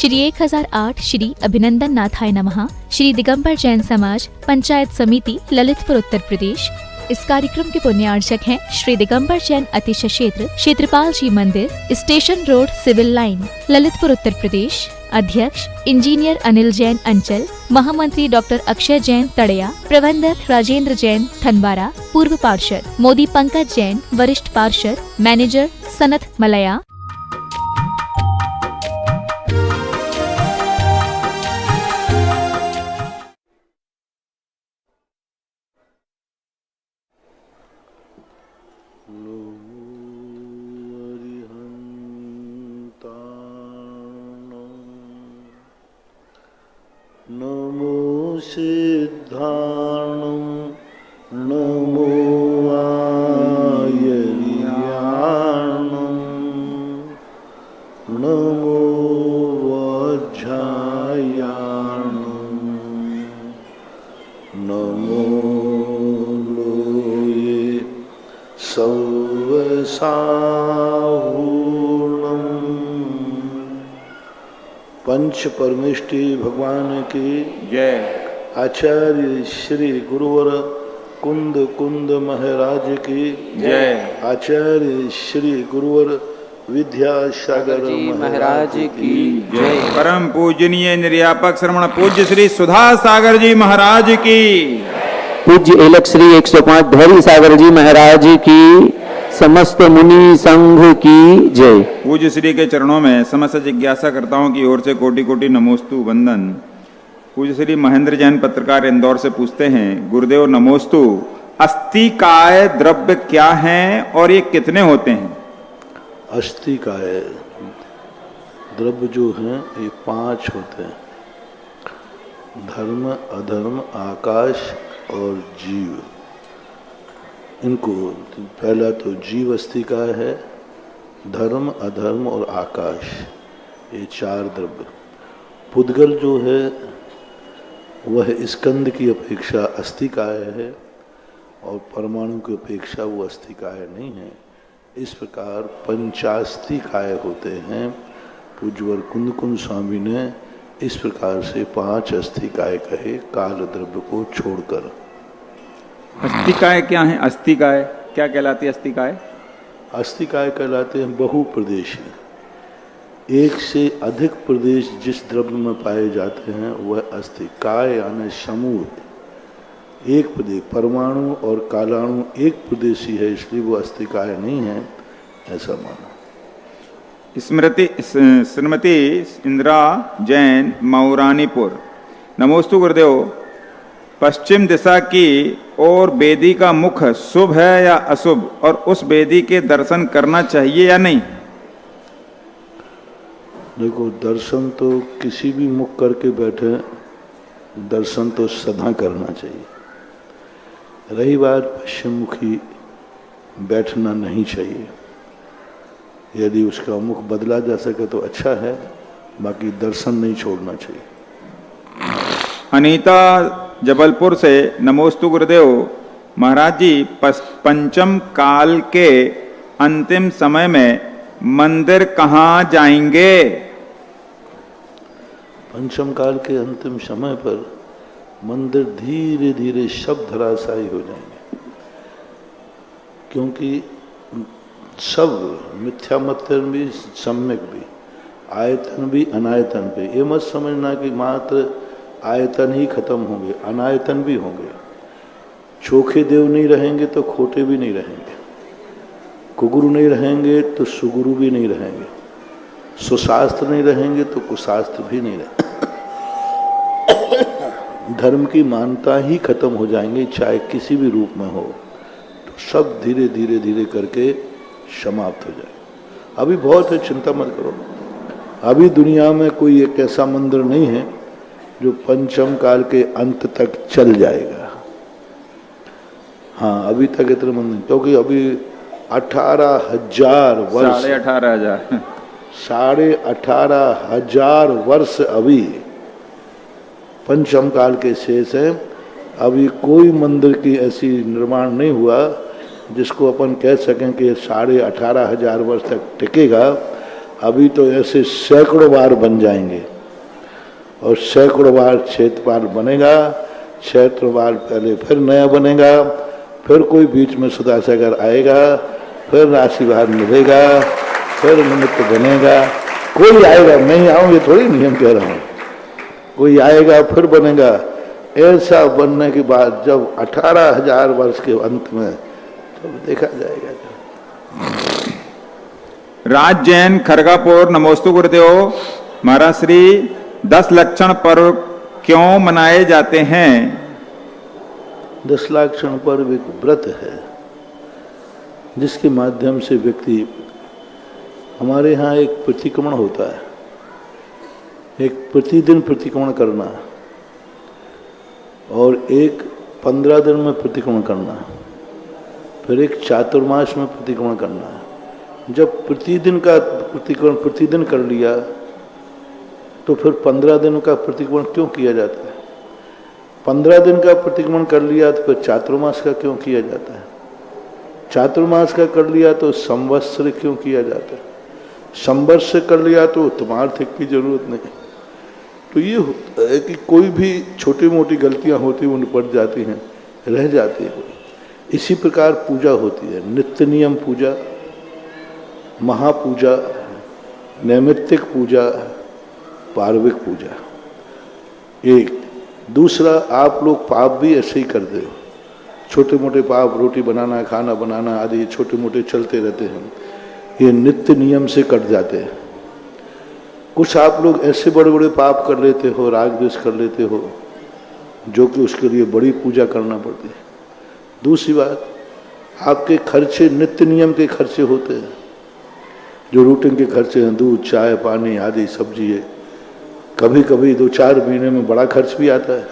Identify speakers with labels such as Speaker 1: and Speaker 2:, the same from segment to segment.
Speaker 1: श्री 1008 श्री अभिनंदन नाथाय नमः, श्री दिगंबर जैन समाज पंचायत समिति ललितपुर उत्तर प्रदेश। इस कार्यक्रम के पुण्यार्चक हैं श्री दिगंबर जैन अतिशय क्षेत्र क्षेत्रपाल जी मंदिर, station road, civil line, Lalitpur Uttar Pradesh. अध्यक्ष इंजीनियर अनिल जैन अंचल, महामंत्री डॉक्टर अक्षय जैन तड़या, प्रबंधक राजेंद्र जैन थनबारा, पूर्व पार्षद मोदी पंकज जैन, वरिष्ठ पार्षद, मैनेजर सनत मलया।
Speaker 2: नमो सिद्धाणं नमो आयर्याणं नमो वज्रायाणं नमो लोये सवसाहूणं। पंच परमेष्टि भगवान की
Speaker 3: जय।
Speaker 2: आचार्य श्री गुरुवर कुंद कुंद महाराज की जय। आचार्य श्री गुरुवर विद्यासागर महाराज की जय।
Speaker 3: परम पूजनीय निर्यापक श्रमण पूज्य श्री सुधा सागर जी महाराज की,
Speaker 4: पूज्य एलक श्री 105 धैर्य सागर जी महाराज की, समस्त मुनि संघ की जय।
Speaker 3: पूज्य श्री के चरणों में समस्त जिज्ञासा करताओं की ओर से कोटि कोटि नमोस्तु वंदन। पूज्य श्री महेंद्र जैन पत्रकार इंदौर से पूछते हैं, गुरुदेव नमोस्तु, अस्थिकाय द्रव्य क्या हैं और ये कितने होते हैं?
Speaker 2: अस्थिकाय द्रव्य जो हैं ये 5 होते हैं, धर्म, अधर्म, आकाश और जीव। इनको पहला तो जीव अस्थिकाय है, धर्म, अधर्म और आकाश, ये 4 द्रव्य। पुद्गल जो है वह स्कंद की अपेक्षा अस्थिकाय है और परमाणु की अपेक्षा वो अस्थिकाय नहीं है। इस प्रकार पंचास्थिकाय होते हैं। पूज्यवर कुंद कुंद स्वामी ने इस प्रकार से 5 अस्थिकाय कहे काल द्रव्य को छोड़कर।
Speaker 3: अस्थिकाय क्या है? अस्थिकाय क्या कहलाती है? अस्थिकाय
Speaker 2: अस्थिकाय कहलाते हैं बहुप्रदेशी। एक से अधिक प्रदेश जिस द्रव्य में पाए जाते हैं वह अस्थिकाय यानी समूह। एक प्रदेश, परमाणु और कालाणु एक प्रदेशी है, इसलिए वो अस्थिकाय नहीं है, ऐसा माना।
Speaker 3: श्रीमती इंदिरा जैन मौरानीपुर, नमोस्तु गुरुदेव, पश्चिम दिशा की और वेदी का मुख शुभ है या अशुभ, और उस वेदी के दर्शन करना चाहिए या नहीं?
Speaker 2: देखो, दर्शन तो किसी भी मुख करके बैठे, दर्शन तो सदा करना चाहिए। रही बात पश्चिम मुखी बैठना नहीं चाहिए, यदि उसका मुख बदला जा सके तो अच्छा है, बाकी दर्शन नहीं छोड़ना चाहिए।
Speaker 3: अनीता जबलपुर से, नमोस्तु गुरुदेव, महाराज जी पंचम काल के अंतिम समय में मंदिर कहाँ जाएंगे?
Speaker 2: पंचम काल के अंतिम समय पर मंदिर धीरे धीरे सब धराशायी हो जाएंगे, क्योंकि सब मिथ्या मत्तर भी, सम्यक भी, आयतन भी, अनायतन भी। ये मत समझना कि मात्र आयतन ही खत्म होंगे, अनायतन भी होंगे। चोखे देव नहीं रहेंगे तो खोटे भी नहीं रहेंगे, कुगुरु नहीं रहेंगे तो सुगुरु भी नहीं रहेंगे, सुशास्त्र नहीं रहेंगे तो कुशास्त्र भी नहीं रहेंगे। धर्म की मान्यता ही खत्म हो जाएंगे, चाहे किसी भी रूप में हो, तो सब धीरे धीरे धीरे करके समाप्त हो जाए। अभी बहुत है, चिंता मत करो। अभी दुनिया में कोई एक ऐसा मंदिर नहीं है जो पंचम काल के अंत तक चल जाएगा। हाँ, अभी तक इतने मंदिर, क्योंकि अभी 18,000 वर्ष, 18,500 वर्ष अभी पंचम काल के शेष है। अभी कोई मंदिर की ऐसी निर्माण नहीं हुआ जिसको अपन कह सकें कि 18,500 वर्ष तक टिकेगा। अभी तो ऐसे सैकड़ों बार बन जाएंगे। और सैकड़ों बार क्षेत्रपाल बनेगा, सैकड़ों बार पहले फिर नया बनेगा, फिर कोई बीच में सुधासागर आएगा, फिर राशिवार मिलेगा, फिर निमित्त बनेगा, कोई आएगा, मैं ही आऊँ ये थोड़ी नियम कह रहा हूँ, कोई आएगा फिर बनेगा। ऐसा बनने के बाद जब 18,000 वर्ष के अंत में तब देखा जाएगा।
Speaker 3: राज जैन खरगापुर, नमोस्तु गुरुदेव। महाराज श्री 10 लक्षण पर्व क्यों मनाए जाते हैं?
Speaker 2: 10 लक्षण पर्व एक व्रत है जिसके माध्यम से व्यक्ति, हमारे यहाँ एक प्रतिक्रमण होता है, एक प्रतिदिन प्रतिक्रमण करना और एक 15 दिन में प्रतिक्रमण करना, फिर एक चातुर्मास में प्रतिक्रमण करना। जब प्रतिदिन का प्रतिक्रमण प्रतिदिन कर लिया तो फिर 15 दिन का प्रतिक्रमण क्यों किया जाता है? 15 दिन का प्रतिक्रमण कर लिया तो फिर चातुर्मास का क्यों किया जाता है? चातुर्मास का कर लिया तो संवत्सर क्यों किया जाता है? संवत्सर कर लिया तो उत्तमार्थिक की जरूरत नहीं। तो ये होता है कि कोई भी छोटी मोटी गलतियां होती उन पड़ जाती हैं, रह जाती है। इसी प्रकार पूजा होती है, नित्य नियम पूजा, महापूजा, नैमित्तिक पूजा, पार्विक पूजा। एक दूसरा, आप लोग पाप भी ऐसे ही करते हो, छोटे मोटे पाप, रोटी बनाना, खाना बनाना आदि छोटे मोटे चलते रहते हैं, ये नित्य नियम से कट जाते हैं। कुछ आप लोग ऐसे बड़े बड़े पाप कर लेते हो, राग द्वेष कर लेते हो, जो कि उसके लिए बड़ी पूजा करना पड़ती है। दूसरी बात, आपके खर्चे नित्य नियम के खर्चे होते हैं, जो रूटीन के खर्चे हैं, दूध, चाय, पानी आदि, सब्जी है। कभी कभी 2-4 महीने में बड़ा खर्च भी आता है,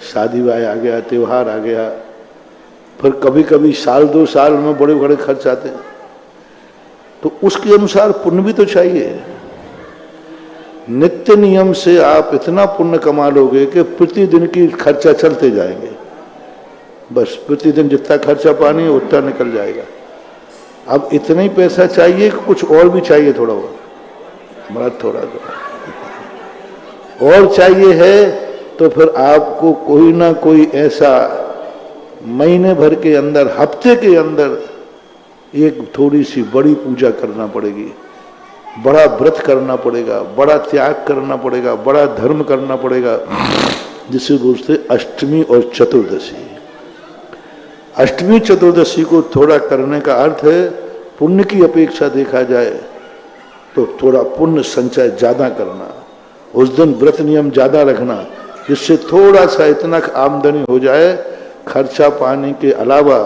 Speaker 2: शादी ब्याह आ गया, त्योहार आ गया, फिर कभी कभी साल 2 साल में बड़े बड़े खर्च आते हैं। तो उसके अनुसार पुण्य भी तो चाहिए। नित्य नियम से आप इतना पुण्य कमा लोगे कि प्रतिदिन की खर्चा चलते जाएंगे, बस प्रतिदिन जितना खर्चा पानी है उतना निकल जाएगा। अब इतना ही पैसा चाहिए कि कुछ और भी चाहिए? थोड़ा और, बड़ा थोड़ा और चाहिए है तो फिर आपको कोई ना कोई ऐसा महीने भर के अंदर, हफ्ते के अंदर एक थोड़ी सी बड़ी पूजा करना पड़ेगी, बड़ा व्रत करना पड़ेगा, बड़ा त्याग करना पड़ेगा, बड़ा धर्म करना पड़ेगा, जिसे बोलते अष्टमी और चतुर्दशी। अष्टमी चतुर्दशी को थोड़ा करने का अर्थ है पुण्य की अपेक्षा देखा जाए तो थोड़ा पुण्य संचय ज्यादा करना, उस दिन व्रत नियम ज्यादा रखना, जिससे थोड़ा सा इतना आमदनी हो जाए खर्चा पानी के अलावा,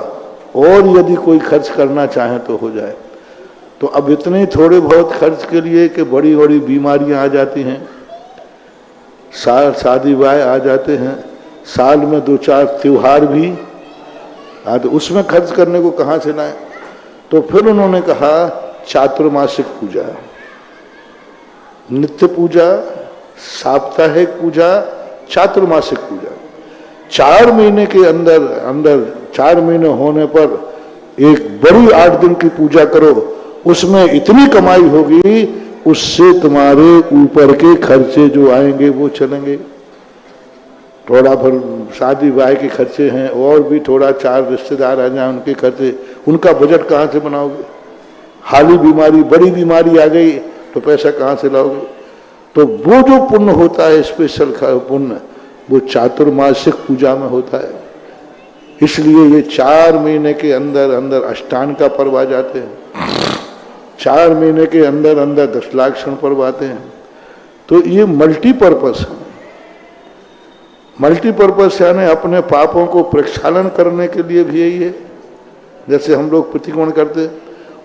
Speaker 2: और यदि कोई खर्च करना चाहे तो हो जाए। तो अब इतने थोड़े बहुत खर्च के लिए कि बड़ी बड़ी बीमारियां आ जाती हैं, शादी ब्याह आ जाते हैं, साल में 2-4 त्योहार भी, तो उसमें खर्च करने को कहाँ से लाए? तो फिर उन्होंने कहा चातुर्मासिक पूजा, नित्य पूजा, साप्ताहिक पूजा, चातुर्मासिक पूजा। 4 महीने के अंदर 4 महीने होने पर एक बड़ी 8 दिन की पूजा करो, उसमें इतनी कमाई होगी, उससे तुम्हारे ऊपर के खर्चे जो आएंगे वो चलेंगे। थोड़ा फिर शादी ब्याह के खर्चे हैं, और भी थोड़ा 4 रिश्तेदार आ जाए उनके खर्चे, उनका बजट कहाँ से बनाओगे? हाली बीमारी, बड़ी बीमारी आ गई तो पैसा कहाँ से लाओगे? तो वो जो पुण्य होता है, स्पेशल पुण्य, वो चातुर्मासिक पूजा में होता है। इसलिए ये 4 महीने के अंदर अष्टांग का पर्व आ जाते हैं, 4 महीने के अंदर 10 लक्षण पर्व आते हैं। तो ये मल्टीपर्पस है। मल्टीपर्पस यानी अपने पापों को प्रक्षालन करने के लिए भी यही है, जैसे हम लोग प्रतिक्रमण करते,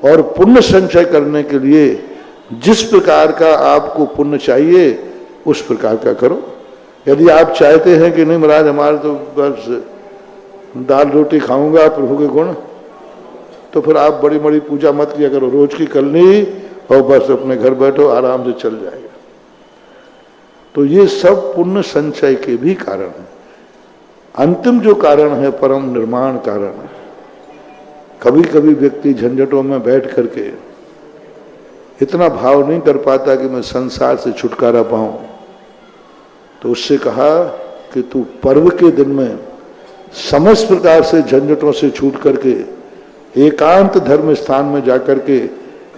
Speaker 2: और पुण्य संचय करने के लिए जिस प्रकार का आपको पुण्य चाहिए उस प्रकार का करो। यदि आप चाहते हैं कि नहीं महाराज हमारे तो बस दाल रोटी खाऊंगा प्रभु के गुण, तो फिर आप बड़ी बड़ी पूजा मत किया करो, रोज की कर ली और बस अपने घर बैठो, आराम से चल जाएगा। तो ये सब पुण्य संचय के भी कारण है। अंतिम जो कारण है परम निर्माण कारण है। कभी कभी व्यक्ति झंझटों में बैठ करके इतना भाव नहीं कर पाता कि मैं संसार से छुटकारा पाऊं, तो उससे कहा कि तू पर्व के दिन में समस्त प्रकार से झंझटों से छूट करके एकांत धर्म स्थान में जाकर के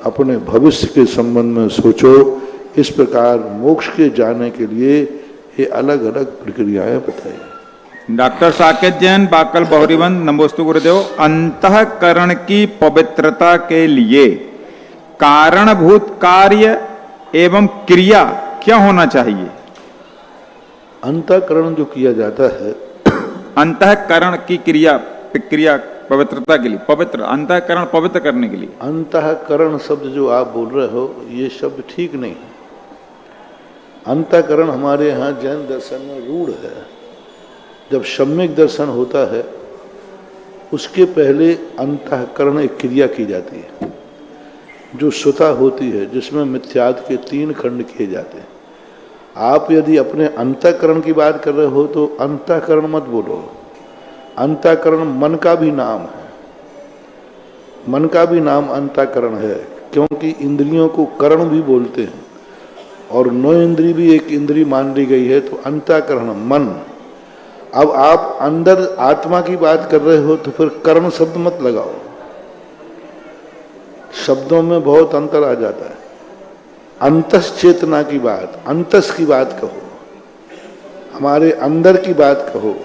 Speaker 2: अपने भविष्य के संबंध में सोचो। इस प्रकार मोक्ष के जाने के लिए ये अलग अलग प्रक्रियाएं बताई।
Speaker 3: डॉक्टर साकेत जैन, बाकल बहुरीवंश, नमोस्तु गुरुदेव। अंतःकरण की पवित्रता के लिए कारणभूत कार्य एवं क्रिया क्या होना चाहिए?
Speaker 2: अंतःकरण जो किया जाता है,
Speaker 3: अंतःकरण की क्रिया पवित्रता के लिए, पवित्र अंतःकरण पवित्र करने के लिए।
Speaker 2: अंतःकरण शब्द जो आप बोल रहे हो ये शब्द ठीक नहीं है। अंतःकरण हमारे यहाँ जैन दर्शन में रूढ़ है। जब सम्यक दर्शन होता है उसके पहले अंतःकरण एक क्रिया की जाती है जो स्वतः होती है, जिसमें मिथ्यात्व के 3 खंड किए जाते हैं। आप यदि अपने अंतःकरण की बात कर रहे हो तो अंतःकरण मत बोलो। अंतःकरण मन का भी नाम है, मन का भी नाम अंतःकरण है, क्योंकि इंद्रियों को करण भी बोलते हैं और 9 इंद्री भी एक इंद्री मान ली गई है। तो अंतःकरण मन। अब आप अंदर आत्मा की बात कर रहे हो तो फिर करण शब्द मत लगाओ, शब्दों में बहुत अंतर आ जाता है। अंतस चेतना की बात, अंतस की बात कहो, हमारे अंदर की बात कहो।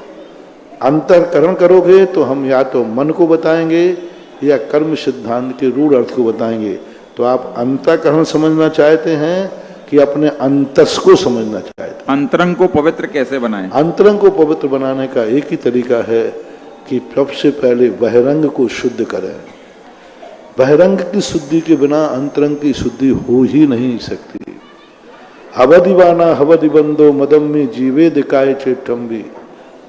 Speaker 2: अंतःकरण करोगे तो हम या तो मन को बताएंगे या कर्म सिद्धांत के रूढ़ अर्थ को बताएंगे। तो आप अंतःकरण समझना चाहते हैं कि अपने अंतस को समझना चाहते हैं?
Speaker 3: अंतरंग को पवित्र कैसे बनाएं?
Speaker 2: अंतरंग को पवित्र बनाने का एक ही तरीका है कि सबसे पहले बहिरंग को शुद्ध करें। बहिरंग की शुद्धि के बिना अंतरंग की शुद्धि हो ही नहीं सकती। हवदिवाना हवदि बंदो मदम में जीवे दिकाय चेटम्बी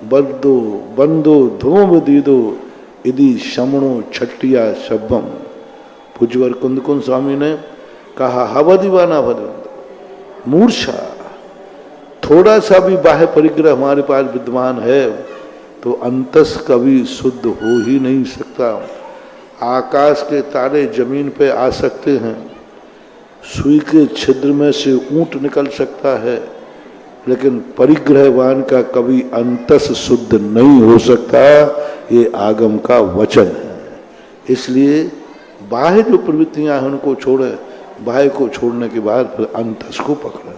Speaker 2: बंदो बंदो धूम दीदो यदि शमणो छट्टिया शब्बम। पूज्यवर कुंदकुंद स्वामी ने कहा हवदिवाना हवदि मूर्छा, थोड़ा सा भी बाह्य परिग्रह हमारे पास विद्यमान है तो अंतस कभी शुद्ध हो ही नहीं सकता। आकाश के तारे जमीन पे आ सकते हैं, सुई के छिद्र में से ऊंट निकल सकता है, लेकिन परिग्रहवान का कभी अंतस शुद्ध नहीं हो सकता। ये आगम का वचन है। इसलिए बाह्य जो प्रवृत्तियां हैं उनको छोड़े, बाह्य को छोड़ने के बाद फिर अंतस को पकड़े।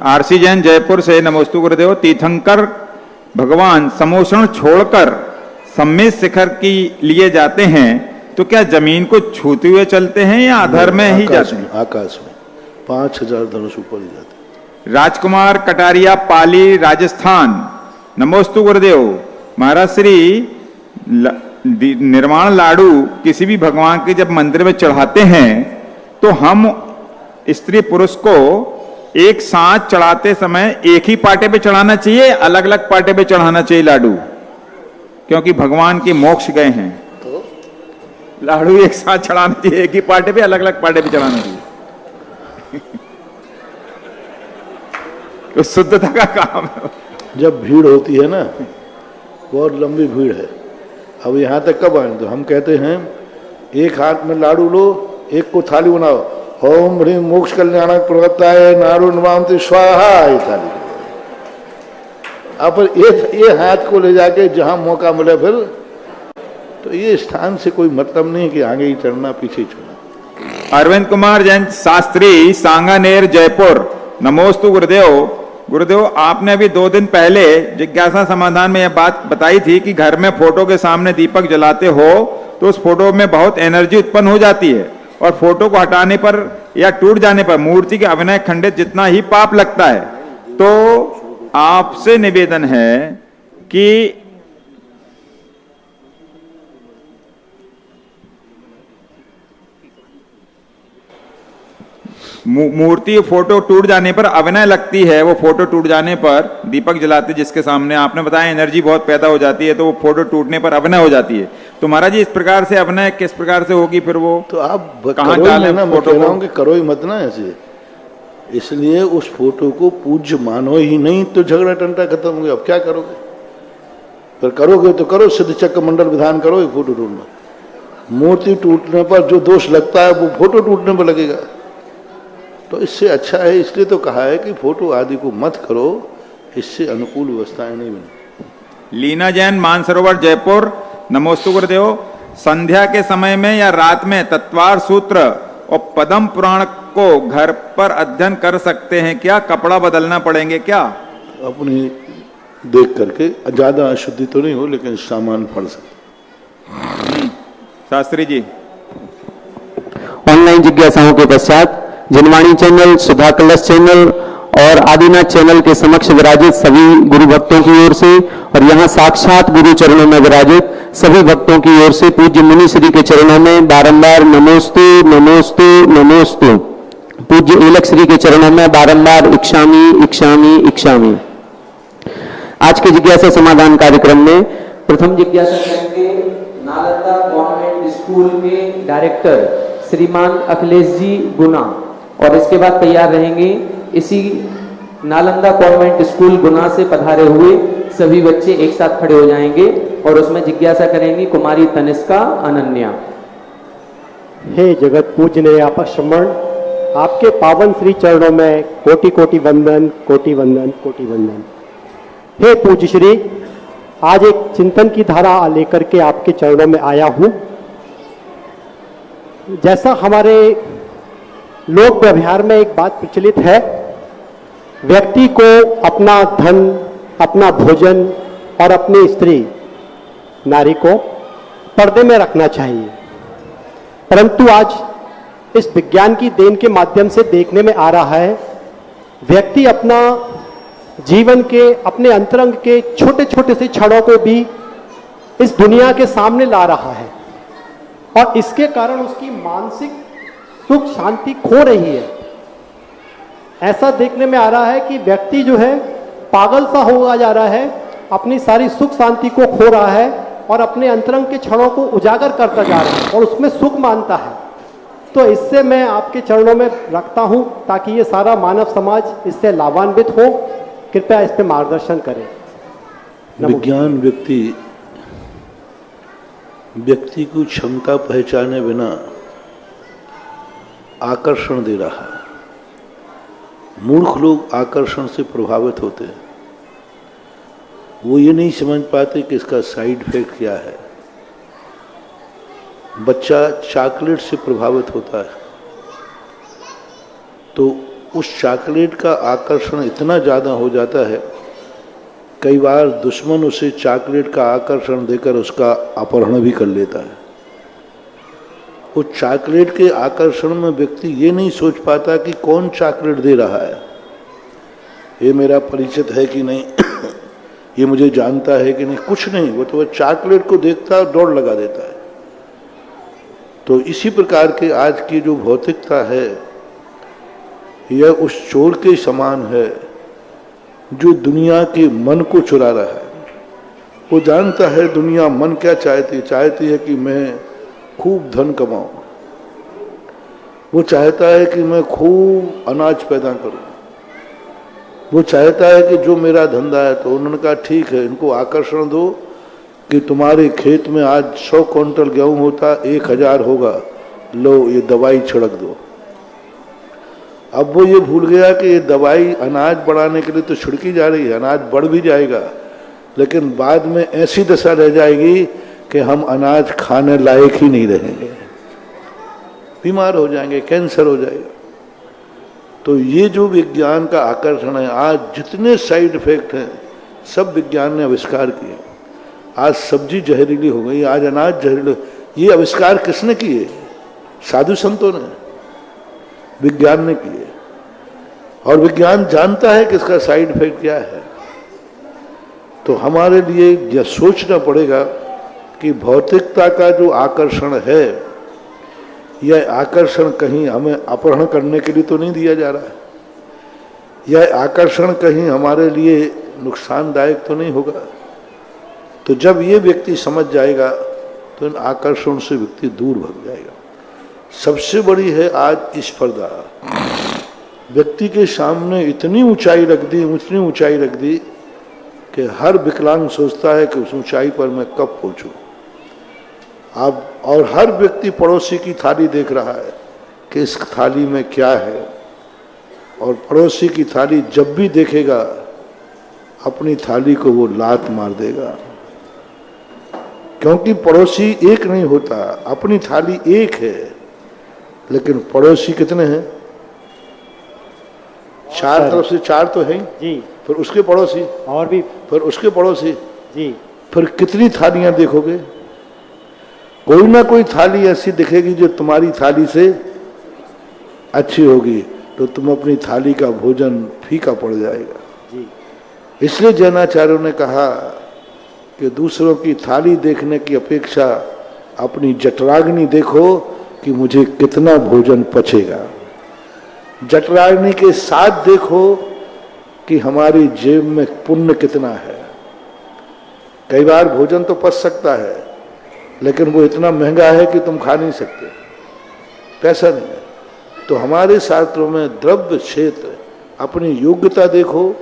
Speaker 3: आरसी जैन, जयपुर से, नमोस्तु गुरुदेव। तीर्थंकर भगवान समोषण छोड़कर सम्मेद शिखर की लिए जाते हैं तो क्या जमीन को छूते हुए चलते हैं या अधर में ही जाते हैं?
Speaker 2: आकाश में 5000 धनुष ऊपर ही जाते हैं।
Speaker 3: राजकुमार कटारिया, पाली, राजस्थान, नमोस्तु गुरुदेव। महाराज श्री निर्माण लाडू किसी भी भगवान के जब मंदिर में चढ़ाते हैं तो हम स्त्री पुरुष को एक साथ चढ़ाते समय एक ही पाटे पे चढ़ाना चाहिए, अलग अलग पाटे पे चढ़ाना चाहिए लाडू? क्योंकि भगवान के मोक्ष गए हैं तो लाडू एक साथ चढ़ाना चाहिए, एक ही पाटे पे, अलग अलग पाटे पे चढ़ाना चाहिए। तो शुद्धता का काम है।
Speaker 2: जब भीड़ होती है ना, बहुत लंबी भीड़ है, अब यहाँ तक कब आए तो हम कहते हैं एक हाथ में लाडू लो, एक को थाली बनाओ, ओम ह्रीम मोक्ष कल्याणक प्रवक्ताय नारु नमामि स्वाहा, ये थाली। अब ये हाथ को ले जाके जहां मौका मिले फिर, तो ये स्थान से कोई मतलब नहीं कि आगे ही चढ़ना पीछे चढ़ना।
Speaker 3: अरविंद कुमार जैन शास्त्री, सांगानेर, जयपुर, नमोस्तु गुरुदेव। गुरुदेव, आपने अभी 2 दिन पहले जिज्ञासा समाधान में यह बात बताई थी कि घर में फोटो के सामने दीपक जलाते हो तो उस फोटो में बहुत एनर्जी उत्पन्न हो जाती है और फोटो को हटाने पर या टूट जाने पर मूर्ति के अविनय खंडित जितना ही पाप लगता है। तो आपसे निवेदन है कि मूर्ति फोटो टूट जाने पर अविनय लगती है, वो फोटो टूट जाने पर दीपक जलाते जिसके सामने आपने बताया एनर्जी बहुत पैदा हो जाती है, तो वो फोटो टूटने पर अविनय हो जाती है। तो महाराज जी, इस प्रकार से अविनय किस प्रकार से होगी फिर? वो
Speaker 2: तो आप
Speaker 3: कहाँ डालें फोटो को?
Speaker 2: करो ही मत ना ऐसे। इसलिए उस फोटो को पूज्य मानो ही नहीं तो झगड़ा टंटा खत्म हो गया। अब क्या करोगे? फिर करोगे तो करो, सिद्ध चक्र मंडल विधान करो, फोटो टूटना। मूर्ति टूटने पर जो दोष लगता है वो फोटो टूटने पर लगेगा। तो इससे अच्छा है, इसलिए तो कहा है कि फोटो आदि को मत करो, इससे अनुकूल व्यवस्थाएं नहीं बनी।
Speaker 3: लीना जैन, मानसरोवर, जयपुर। नमोस्तु गुरुदेव। संध्या के समय में या रात में तत्वार सूत्र और पद्म पुराण को घर पर अध्ययन कर सकते हैं क्या? कपड़ा बदलना पड़ेंगे क्या?
Speaker 2: अपनी देख करके, ज्यादा अशुद्धि तो नहीं हो लेकिन सामान पढ़ सकते।
Speaker 3: शास्त्री जी।
Speaker 4: ऑनलाइन जिज्ञासाओं के पश्चात जनवाणी चैनल, सुधा कलश चैनल और आदिनाथ चैनल के समक्ष विराजित सभी गुरु भक्तों की ओर से और यहाँ साक्षात गुरु चरणों में विराजित सभी भक्तों की ओर से पूज्य मुनि श्री के चरणों में बारंबार नमोस्तु नमोस्तु नमोस्तु। पूज्य एलक श्री के चरणों में बारंबार इक्षामी इक्षामी इक्षामी। आज के जिज्ञासा समाधान कार्यक्रम में प्रथम जिज्ञासा करेंगे नालंदा कॉन्वेंट स्कूल के डायरेक्टर श्रीमान अखिलेश जी गुना, और इसके बाद तैयार रहेंगे इसी नालंदा कॉन्वेंट स्कूल गुना से पधारे हुए सभी बच्चे एक साथ खड़े हो जाएंगे और उसमें जिज्ञासा करेंगी कुमारी तनिष्का अनन्या।
Speaker 5: हे जगत पूजनीय आपश्रमण, आपके पावन श्री चरणों में कोटि कोटि वंदन, कोटि वंदन, कोटि वंदन। हे पूज्य श्री, आज एक चिंतन की धारा लेकर के आपके चरणों में आया हूं। जैसा हमारे लोक व्यवहार में एक बात प्रचलित है, व्यक्ति को अपना धन, अपना भोजन और अपनी स्त्री नारी को पर्दे में रखना चाहिए, परंतु आज इस विज्ञान की देन के माध्यम से देखने में आ रहा है व्यक्ति अपना जीवन के, अपने अंतरंग के छोटे छोटे से क्षणों को भी इस दुनिया के सामने ला रहा है और इसके कारण उसकी मानसिक सुख शांति खो रही है। ऐसा देखने में आ रहा है कि व्यक्ति जो है पागल सा होगा जा रहा है, अपनी सारी सुख शांति को खो रहा है और अपने अंतरंग के क्षणों को उजागर करता जा रहा है और उसमें सुख मानता है। तो इससे मैं आपके चरणों में रखता हूं ताकि ये सारा मानव समाज इससे लाभान्वित हो। कृपया इस पे मार्गदर्शन करें।
Speaker 2: विज्ञान व्यक्ति को क्षमता पहचाने बिना आकर्षण दे रहा है। मूर्ख लोग आकर्षण से प्रभावित होते हैं, वो ये नहीं समझ पाते कि इसका साइड इफेक्ट क्या है। बच्चा चॉकलेट से प्रभावित होता है तो उस चॉकलेट का आकर्षण इतना ज़्यादा हो जाता है, कई बार दुश्मन उसे चॉकलेट का आकर्षण देकर उसका अपहरण भी कर लेता है। उस चॉकलेट के आकर्षण में व्यक्ति ये नहीं सोच पाता कि कौन चॉकलेट दे रहा है, ये मेरा परिचित है कि नहीं, ये मुझे जानता है कि नहीं, कुछ नहीं। वो तो वह चॉकलेट को देखता है और दौड़ लगा देता है। तो इसी प्रकार के आज की जो भौतिकता है यह उस चोर के समान है जो दुनिया के मन को चुरा रहा है। वो जानता है दुनिया मन क्या चाहती है कि मैं खूब धन कमाऊं, वो चाहता है कि मैं खूब अनाज पैदा करूं, वो चाहता है कि जो मेरा धंधा है। तो उन्होंने कहा ठीक है, इनको आकर्षण दो कि तुम्हारे खेत में आज 100 क्विंटल गेहूं होता, 1000 होगा, लो ये दवाई छिड़क दो। अब वो ये भूल गया कि ये दवाई अनाज बढ़ाने के लिए तो छिड़की जा रही है, अनाज बढ़ भी जाएगा, लेकिन बाद में ऐसी दशा रह जाएगी कि हम अनाज खाने लायक ही नहीं रहेंगे, बीमार हो जाएंगे, कैंसर हो जाएगा। तो ये जो विज्ञान का आकर्षण है, आज जितने साइड इफेक्ट हैं सब विज्ञान ने आविष्कार किए। आज सब्जी जहरीली हो गई, आज अनाज जहरीली, ये आविष्कार किसने किए? साधु संतों ने, विज्ञान ने किए। और विज्ञान जानता है कि इसका साइड इफेक्ट क्या है। तो हमारे लिए यह सोचना पड़ेगा कि भौतिकता का जो आकर्षण है, यह आकर्षण कहीं हमें अपहरण करने के लिए तो नहीं दिया जा रहा है, यह आकर्षण कहीं हमारे लिए नुकसानदायक तो नहीं होगा। तो जब ये व्यक्ति समझ जाएगा तो इन आकर्षण से व्यक्ति दूर भाग जाएगा। सबसे बड़ी है आज स्पर्धा। व्यक्ति के सामने इतनी ऊंचाई रख दी कि हर विकलांग सोचता है कि उस ऊंचाई पर मैं कब पहुंचूं। अब और हर व्यक्ति पड़ोसी की थाली देख रहा है कि इस थाली में क्या है, और पड़ोसी की थाली जब भी देखेगा अपनी थाली को वो लात मार देगा, क्योंकि पड़ोसी एक नहीं होता। अपनी थाली एक है, लेकिन पड़ोसी कितने हैं? चार तरफ से चार तो हैं
Speaker 5: जी,
Speaker 2: फिर उसके पड़ोसी,
Speaker 5: और भी
Speaker 2: फिर उसके पड़ोसी,
Speaker 5: जी,
Speaker 2: फिर कितनी थालियां देखोगे? कोई ना कोई थाली ऐसी दिखेगी जो तुम्हारी थाली से अच्छी होगी, तो तुम अपनी थाली का भोजन फीका पड़ जाएगा।
Speaker 5: जी,
Speaker 2: इसलिए जैनाचार्यों ने कहा कि दूसरों की थाली देखने की अपेक्षा अपनी जठराग्नि देखो कि मुझे कितना भोजन पचेगा। जठराग्नि के साथ देखो कि हमारी जेब में पुण्य कितना है। कई बार भोजन तो पच सकता है, लेकिन वो इतना महंगा है कि तुम खा नहीं सकते, पैसा नहीं है। तो हमारे शास्त्रों में द्रव्य क्षेत्र, अपनी योग्यता देखो,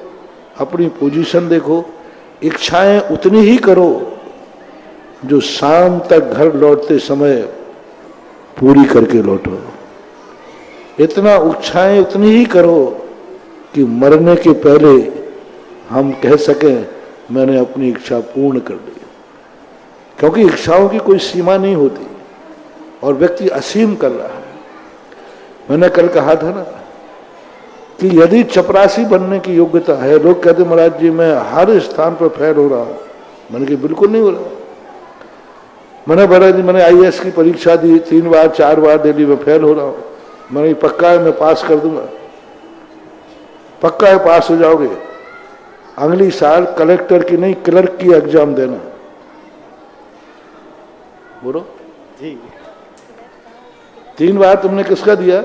Speaker 2: अपनी पोजीशन देखो, इच्छाएं उतनी ही करो जो शाम तक घर लौटते समय पूरी करके लौटो। इतना इच्छाएं उतनी ही करो कि मरने के पहले हम कह सकें मैंने अपनी इच्छा पूर्ण कर ली, क्योंकि इच्छाओं की कोई सीमा नहीं होती और व्यक्ति असीम कर रहा है। मैंने कल कहा था ना कि यदि चपरासी बनने की योग्यता है, लोग कहते महाराज जी मैं हर स्थान पर फेल हो रहा हूं। मैंने कहा बिल्कुल नहीं हो रहा। मैंने महाराज जी मैंने IAS की परीक्षा दी, 3 बार 4 बार दे ली, मैं फेल हो रहा हूं। मैंने पक्का है मैं पास कर दूंगा, पक्का है पास हो जाओगे। अगली साल कलेक्टर की नहीं क्लर्क की एग्जाम देना। बोलो
Speaker 5: जी,
Speaker 2: 3 बार तुमने किसका दिया?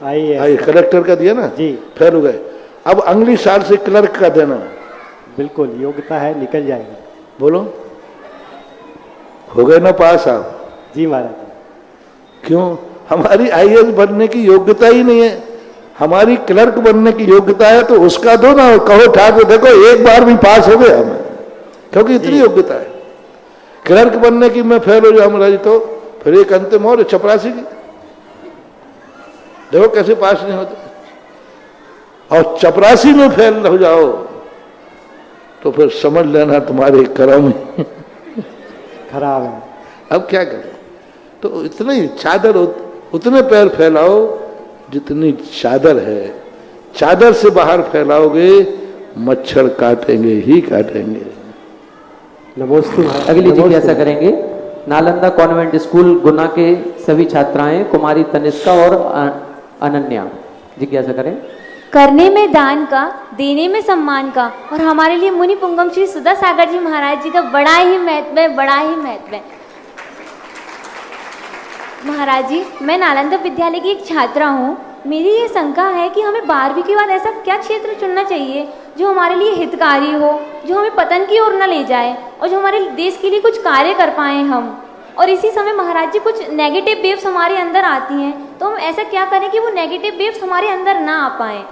Speaker 5: आइए
Speaker 2: कलेक्टर का दिया ना
Speaker 5: जी,
Speaker 2: फेल हो गए। अब अगली साल से क्लर्क का देना।
Speaker 5: बिल्कुल योग्यता है, निकल जाएगी।
Speaker 2: बोलो हो गए ना पास आप?
Speaker 5: जी महाराज।
Speaker 2: क्यों? हमारी IAS बनने की योग्यता ही नहीं है, हमारी क्लर्क बनने की योग्यता है, तो उसका दो ना। कहो ठाकुर देखो एक बार भी पास हो गए हम, क्योंकि इतनी योग्यता है। क्लर्क बनने की मैं फेल हो जाऊं महाराज, तो फिर एक अंतिम और चपरासी की देखो कैसे पास नहीं होते। और चपरासी में फेल हो जाओ तो फिर समझ लेना तुम्हारे कर्म
Speaker 5: खराब है।
Speaker 2: अब क्या करें? तो इतना ही चादर उतने पैर फैलाओ जितनी चादर है। चादर से बाहर फैलाओगे मच्छर काटेंगे ही काटेंगे।
Speaker 5: नमोस्तु।
Speaker 6: अगली जिज्ञासा करेंगे नालंदा कॉन्वेंट स्कूल गुना के सभी छात्राएं कुमारी तनिष्का और अनन्या। जिज्ञासा करें।
Speaker 7: करने में दान का, देने में सम्मान का, और हमारे लिए मुनि पुंगम श्री सुधा सागर जी महाराज जी का बड़ा ही महत्व है, बड़ा ही महत्व है। महाराज जी, मैं नालंदा विद्यालय की एक छात्रा हूँ। मेरी ये शंका है कि हमें 12वीं के बाद ऐसा क्या क्षेत्र चुनना चाहिए जो हमारे लिए हितकारी हो, जो हमें पतन की ओर न ले जाए, और जो हमारे देश के लिए कुछ कार्य कर पाएँ हम। और इसी समय महाराज जी कुछ नेगेटिव वेव्स हमारे अंदर आती हैं, तो हम ऐसा क्या करें कि वो नेगेटिव वेव्स हमारे अंदर ना आ पाएँ?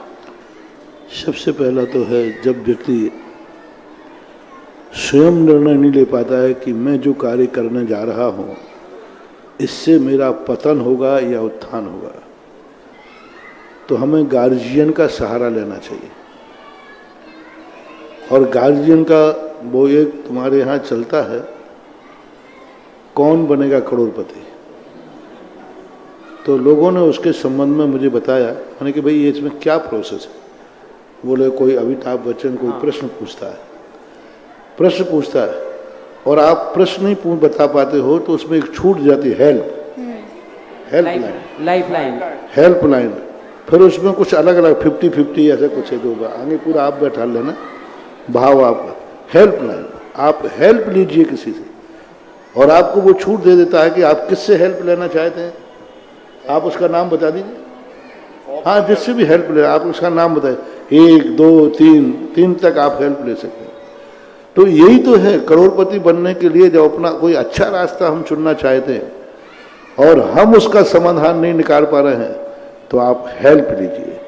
Speaker 2: सबसे पहला तो है जब व्यक्ति स्वयं निर्णय नहीं ले पाता है कि मैं जो कार्य करने जा रहा हूँ इससे मेरा पतन होगा या उत्थान होगा, तो हमें गार्जियन का सहारा लेना चाहिए। और गार्जियन का वो एक तुम्हारे यहाँ चलता है, कौन बनेगा करोड़पति। तो लोगों ने उसके संबंध में मुझे बताया, मैंने कि भाई ये इसमें क्या प्रोसेस है। बोले कोई अमिताभ बच्चन कोई प्रश्न पूछता है और आप प्रश्न नहीं बता पाते हो तो उसमें एक छूट जाती है हेल्पलाइन। फिर उसमें कुछ अलग अलग 50-50 ऐसा कुछ है, जो आगे पूरा आप बैठा लेना भाव आपका। हेल्पलाइन, आप हेल्प लीजिए किसी से, और आपको वो छूट दे देता है कि आप किससे हेल्प लेना चाहते हैं, आप उसका नाम बता दीजिए। हाँ, जिससे भी हेल्प ले आप उसका नाम बताए, 1 2 3 तक आप हेल्प ले सकते हैं। तो यही तो है करोड़पति बनने के लिए, जब अपना कोई अच्छा रास्ता हम चुनना चाहते हैं और हम उसका समाधान नहीं निकाल पा रहे हैं, तो आप हेल्प लीजिए।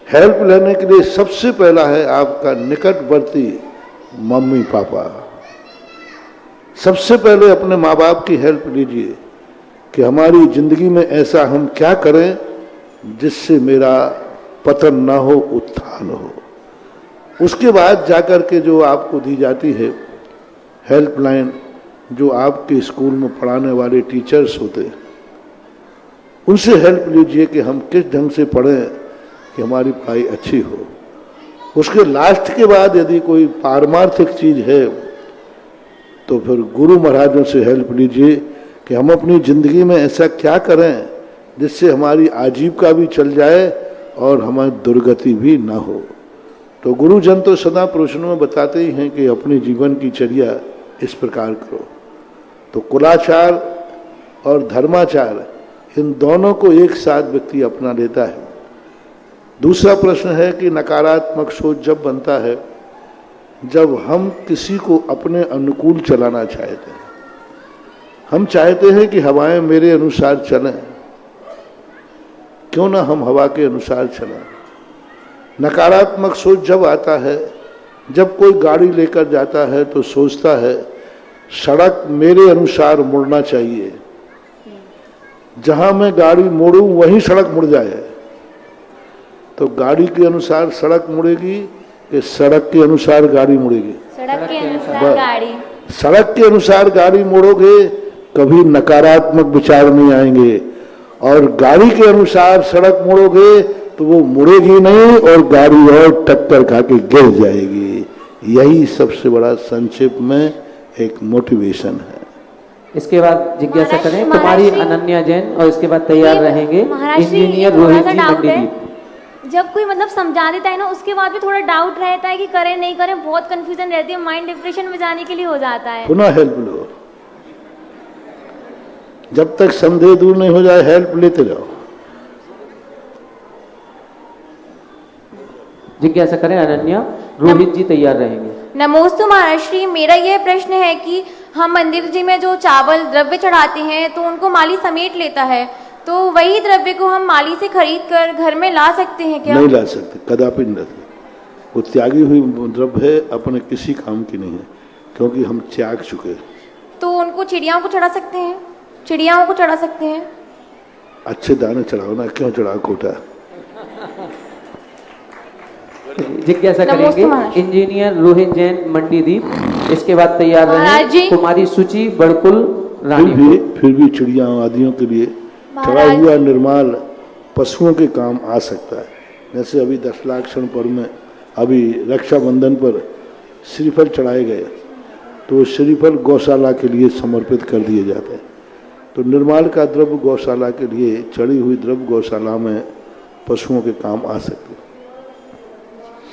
Speaker 2: हेल्प लेने के लिए सबसे पहला है आपका निकटवर्ती मम्मी पापा। सबसे पहले अपने माँ बाप की हेल्प लीजिए कि हमारी जिंदगी में ऐसा हम क्या करें जिससे मेरा पतन ना हो, उत्थान हो। उसके बाद जाकर के जो आपको दी जाती है हेल्पलाइन, जो आपके स्कूल में पढ़ाने वाले टीचर्स होते हैं, उनसे हेल्प लीजिए कि हम किस ढंग से पढ़ें कि हमारी पढ़ाई अच्छी हो। उसके लास्ट के बाद यदि कोई पारमार्थिक चीज़ है तो फिर गुरु महाराजों से हेल्प लीजिए कि हम अपनी ज़िंदगी में ऐसा क्या करें जिससे हमारी आजीविका भी चल जाए और हमारी दुर्गति भी ना हो। तो गुरुजन तो सदा प्रवचनों में बताते ही हैं कि अपने जीवन की चर्या इस प्रकार करो। तो कुलाचार और धर्माचार, इन दोनों को एक साथ व्यक्ति अपना लेता है। दूसरा प्रश्न है कि नकारात्मक सोच जब बनता है जब हम किसी को अपने अनुकूल चलाना चाहते हैं। हम चाहते हैं कि हवाएं मेरे अनुसार चलें, क्यों ना हम हवा के अनुसार चलें। नकारात्मक सोच जब आता है, जब कोई गाड़ी लेकर जाता है तो सोचता है सड़क मेरे अनुसार मुड़ना चाहिए, जहां मैं गाड़ी मोड़ूं वहीं सड़क मुड़ जाए। तो गाड़ी के अनुसार सड़क मुड़ेगी कि सड़क के अनुसार गाड़ी मुड़ेगी?
Speaker 7: सड़क के अनुसार गाड़ी।
Speaker 2: सड़क के अनुसार गाड़ी मोड़ोगे कभी नकारात्मक विचार नहीं आएंगे, और गाड़ी के अनुसार सड़क मोड़ोगे तो वो मुड़ेगी नहीं और गाड़ी और टक्कर खा के गिर जाएगी। यही सबसे बड़ा संक्षिप्त में एक मोटिवेशन है।
Speaker 6: इसके बाद जिज्ञासा करें कुमारी अनन्या जैन, और इसके बाद तैयार रहेंगे इंजीनियर रोहित जी मंडीदीप।
Speaker 7: जब कोई मतलब समझा देता है ना, उसके बाद भी थोड़ा डाउट रहता है कि करें नहीं करें, बहुत कंफ्यूजन रहती है, माइंड डिप्रेशन में जाने के लिए हो जाता है।
Speaker 2: पुनः हेल्प लो, जब तक संदेह दूर नहीं हो जाए हेल्प लेते जाओ।
Speaker 6: जिज्ञासा करें अनन्या, रोहित जी तैयार रहेंगे।
Speaker 7: नमोस्तु महाराष्ट्री, मेरा यह प्रश्न है कि हम मंदिर जी में जो चावल द्रव्य चढ़ाते हैं तो उनको माली समेट लेता है, तो वही द्रव्य को हम माली से खरीद कर घर में ला सकते हैं क्या?
Speaker 2: नहीं ला सकते, कदापि नहीं ला सकते। वो त्यागी हुई द्रव्य है, अपने किसी काम की नहीं है, क्योंकि हम त्याग चुके।
Speaker 7: तो उनको चिड़ियाओं को चढ़ा सकते हैं? चिड़ियाओं को चढ़ा सकते हैं?
Speaker 2: अच्छे दाने चढ़ाओ ना, क्यों चढ़ाओ कोटा।
Speaker 6: जिज्ञासा करेंगे इंजीनियर रोहित जैन मंडीदीप। इसके बाद तैयार रहे कुमारी सुचि बड़कुल रानी।
Speaker 2: फिर भी चिड़िया आदियों के लिए चढ़ा हुआ निर्माल पशुओं के काम आ सकता है। जैसे अभी 10 लाख क्षण पर्व में अभी रक्षाबंधन पर श्रीफल चढ़ाए गए, तो श्रीफल गौशाला के लिए समर्पित कर दिए जाते हैं। तो निर्माल का द्रव्य गौशाला के लिए, चढ़ी हुई द्रव्य गौशाला में पशुओं के काम आ सकते हैं।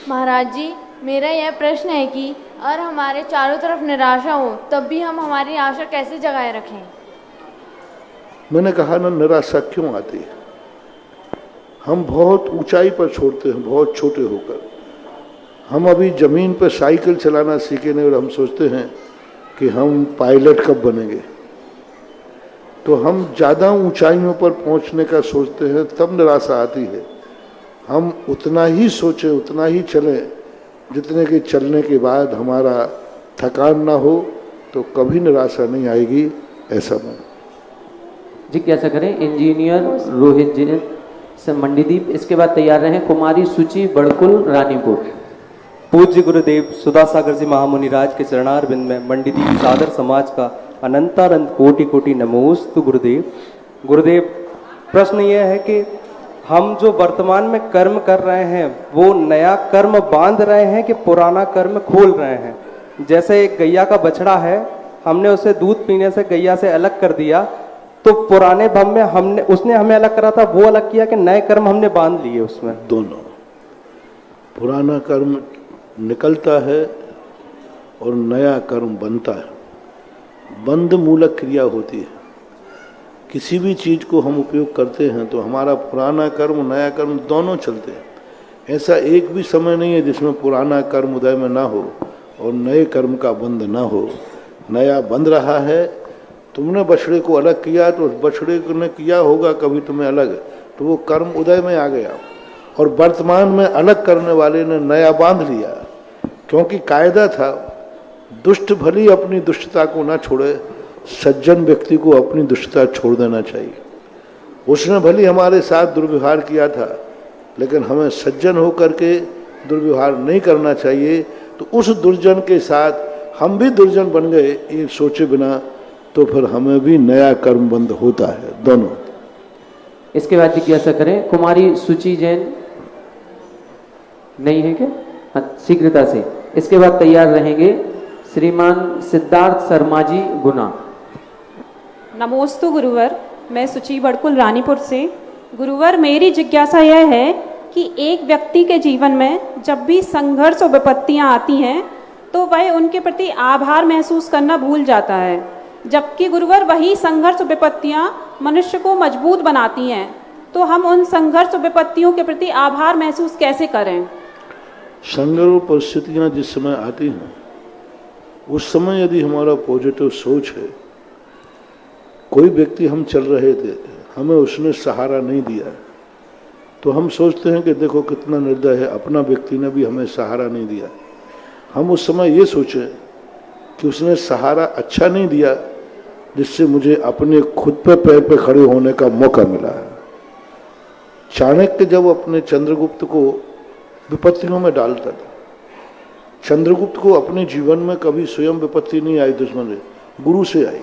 Speaker 8: महाराज जी, मेरा यह प्रश्न है कि अगर हमारे चारों तरफ निराशा हो तब भी हम हमारी आशा कैसे जगाए रखें?
Speaker 2: मैंने कहा ना, निराशा क्यों आती है? हम बहुत ऊंचाई पर छोड़ते हैं, बहुत छोटे होकर। हम अभी जमीन पर साइकिल चलाना सीखे नहीं और हम सोचते हैं कि हम पायलट कब बनेंगे। तो हम ज़्यादा ऊंचाइयों पर पहुंचने का सोचते हैं, तब निराशा आती है। हम उतना ही सोचें, उतना ही चलें जितने के चलने के बाद हमारा थकान ना हो, तो कभी निराशा नहीं आएगी, ऐसा मैं।
Speaker 6: जिज्ञासा करें इंजीनियर रोहित जी से मंडीदीप। इसके बाद तैयार रहे कुमारी सुचि बड़कुल रानीपुर।
Speaker 9: पूज्य गुरुदेव सुधासागर जी महामुनिराज के चरणार बिंद में मंडीदीप सादर समाज का अनंतानंद कोटि कोटि नमोस्तु गुरुदेव। गुरुदेव, प्रश्न यह है कि हम जो वर्तमान में कर्म कर रहे हैं वो नया कर्म बांध रहे हैं कि पुराना कर्म खोल रहे हैं? जैसे एक गैया का बछड़ा है, हमने उसे दूध पीने से गैया से अलग कर दिया, तो पुराने भव में उसने हमें अलग करा था, वो अलग किया कि नए कर्म हमने बांध लिए उसमें?
Speaker 2: दोनों। पुराना कर्म निकलता है और नया कर्म बनता है। बंध मूलक क्रिया होती है। किसी भी चीज़ को हम उपयोग करते हैं तो हमारा पुराना कर्म नया कर्म दोनों चलते हैं। ऐसा एक भी समय नहीं है जिसमें पुराना कर्म उदय में ना हो और नए कर्म का बंध ना हो। नया बंध रहा है। तुमने बछड़े को अलग किया तो बछड़े ने किया होगा कभी तुम्हें अलग, तो वो कर्म उदय में आ गया, और वर्तमान में अलग करने वाले ने नया बांध लिया। क्योंकि कायदा था, दुष्ट भली अपनी दुष्टता को ना छोड़े, सज्जन व्यक्ति को अपनी दुष्टता छोड़ देना चाहिए। उसने भली हमारे साथ दुर्व्यवहार किया था, लेकिन हमें सज्जन होकर के दुर्व्यवहार नहीं करना चाहिए। तो उस दुर्जन के साथ हम भी दुर्जन बन गए ये सोचे बिना, तो फिर हमें भी नया कर्म बंद होता है दोनों।
Speaker 6: इसके बाद जिज्ञासा करें कुमारी सुचि जैन, नहीं है क्या? हाँ, शीघ्रता से। इसके बाद तैयार रहेंगे श्रीमान सिद्धार्थ शर्मा जी गुना।
Speaker 10: नमोस्तु गुरुवर, मैं सुचि बड़कुल रानीपुर से। गुरुवर, मेरी जिज्ञासा यह है कि एक व्यक्ति के जीवन में जब भी संघर्ष और विपत्तियां आती हैं तो वह उनके प्रति आभार महसूस करना भूल जाता है, जबकि गुरुवर वही संघर्ष और विपत्तियां मनुष्य को मजबूत बनाती हैं। तो हम उन संघर्ष और विपत्तियों के प्रति आभार महसूस कैसे करें?
Speaker 2: संघर्ष परिस्थितियां जिस समय आती हैं उस समय यदि हमारा पॉजिटिव सोच है, कोई व्यक्ति हम चल रहे थे, हमें उसने सहारा नहीं दिया, तो हम सोचते हैं कि देखो कितना निर्दय है, अपना व्यक्ति ने भी हमें सहारा नहीं दिया। हम उस समय ये सोचें कि उसने सहारा अच्छा नहीं दिया जिससे मुझे अपने खुद पे पैर पे खड़े होने का मौका मिला है। चाणक्य जब अपने चंद्रगुप्त को विपत्तियों में डालता था, चंद्रगुप्त को अपने जीवन में कभी स्वयं विपत्ति नहीं आई दुश्मन से, गुरु से आई।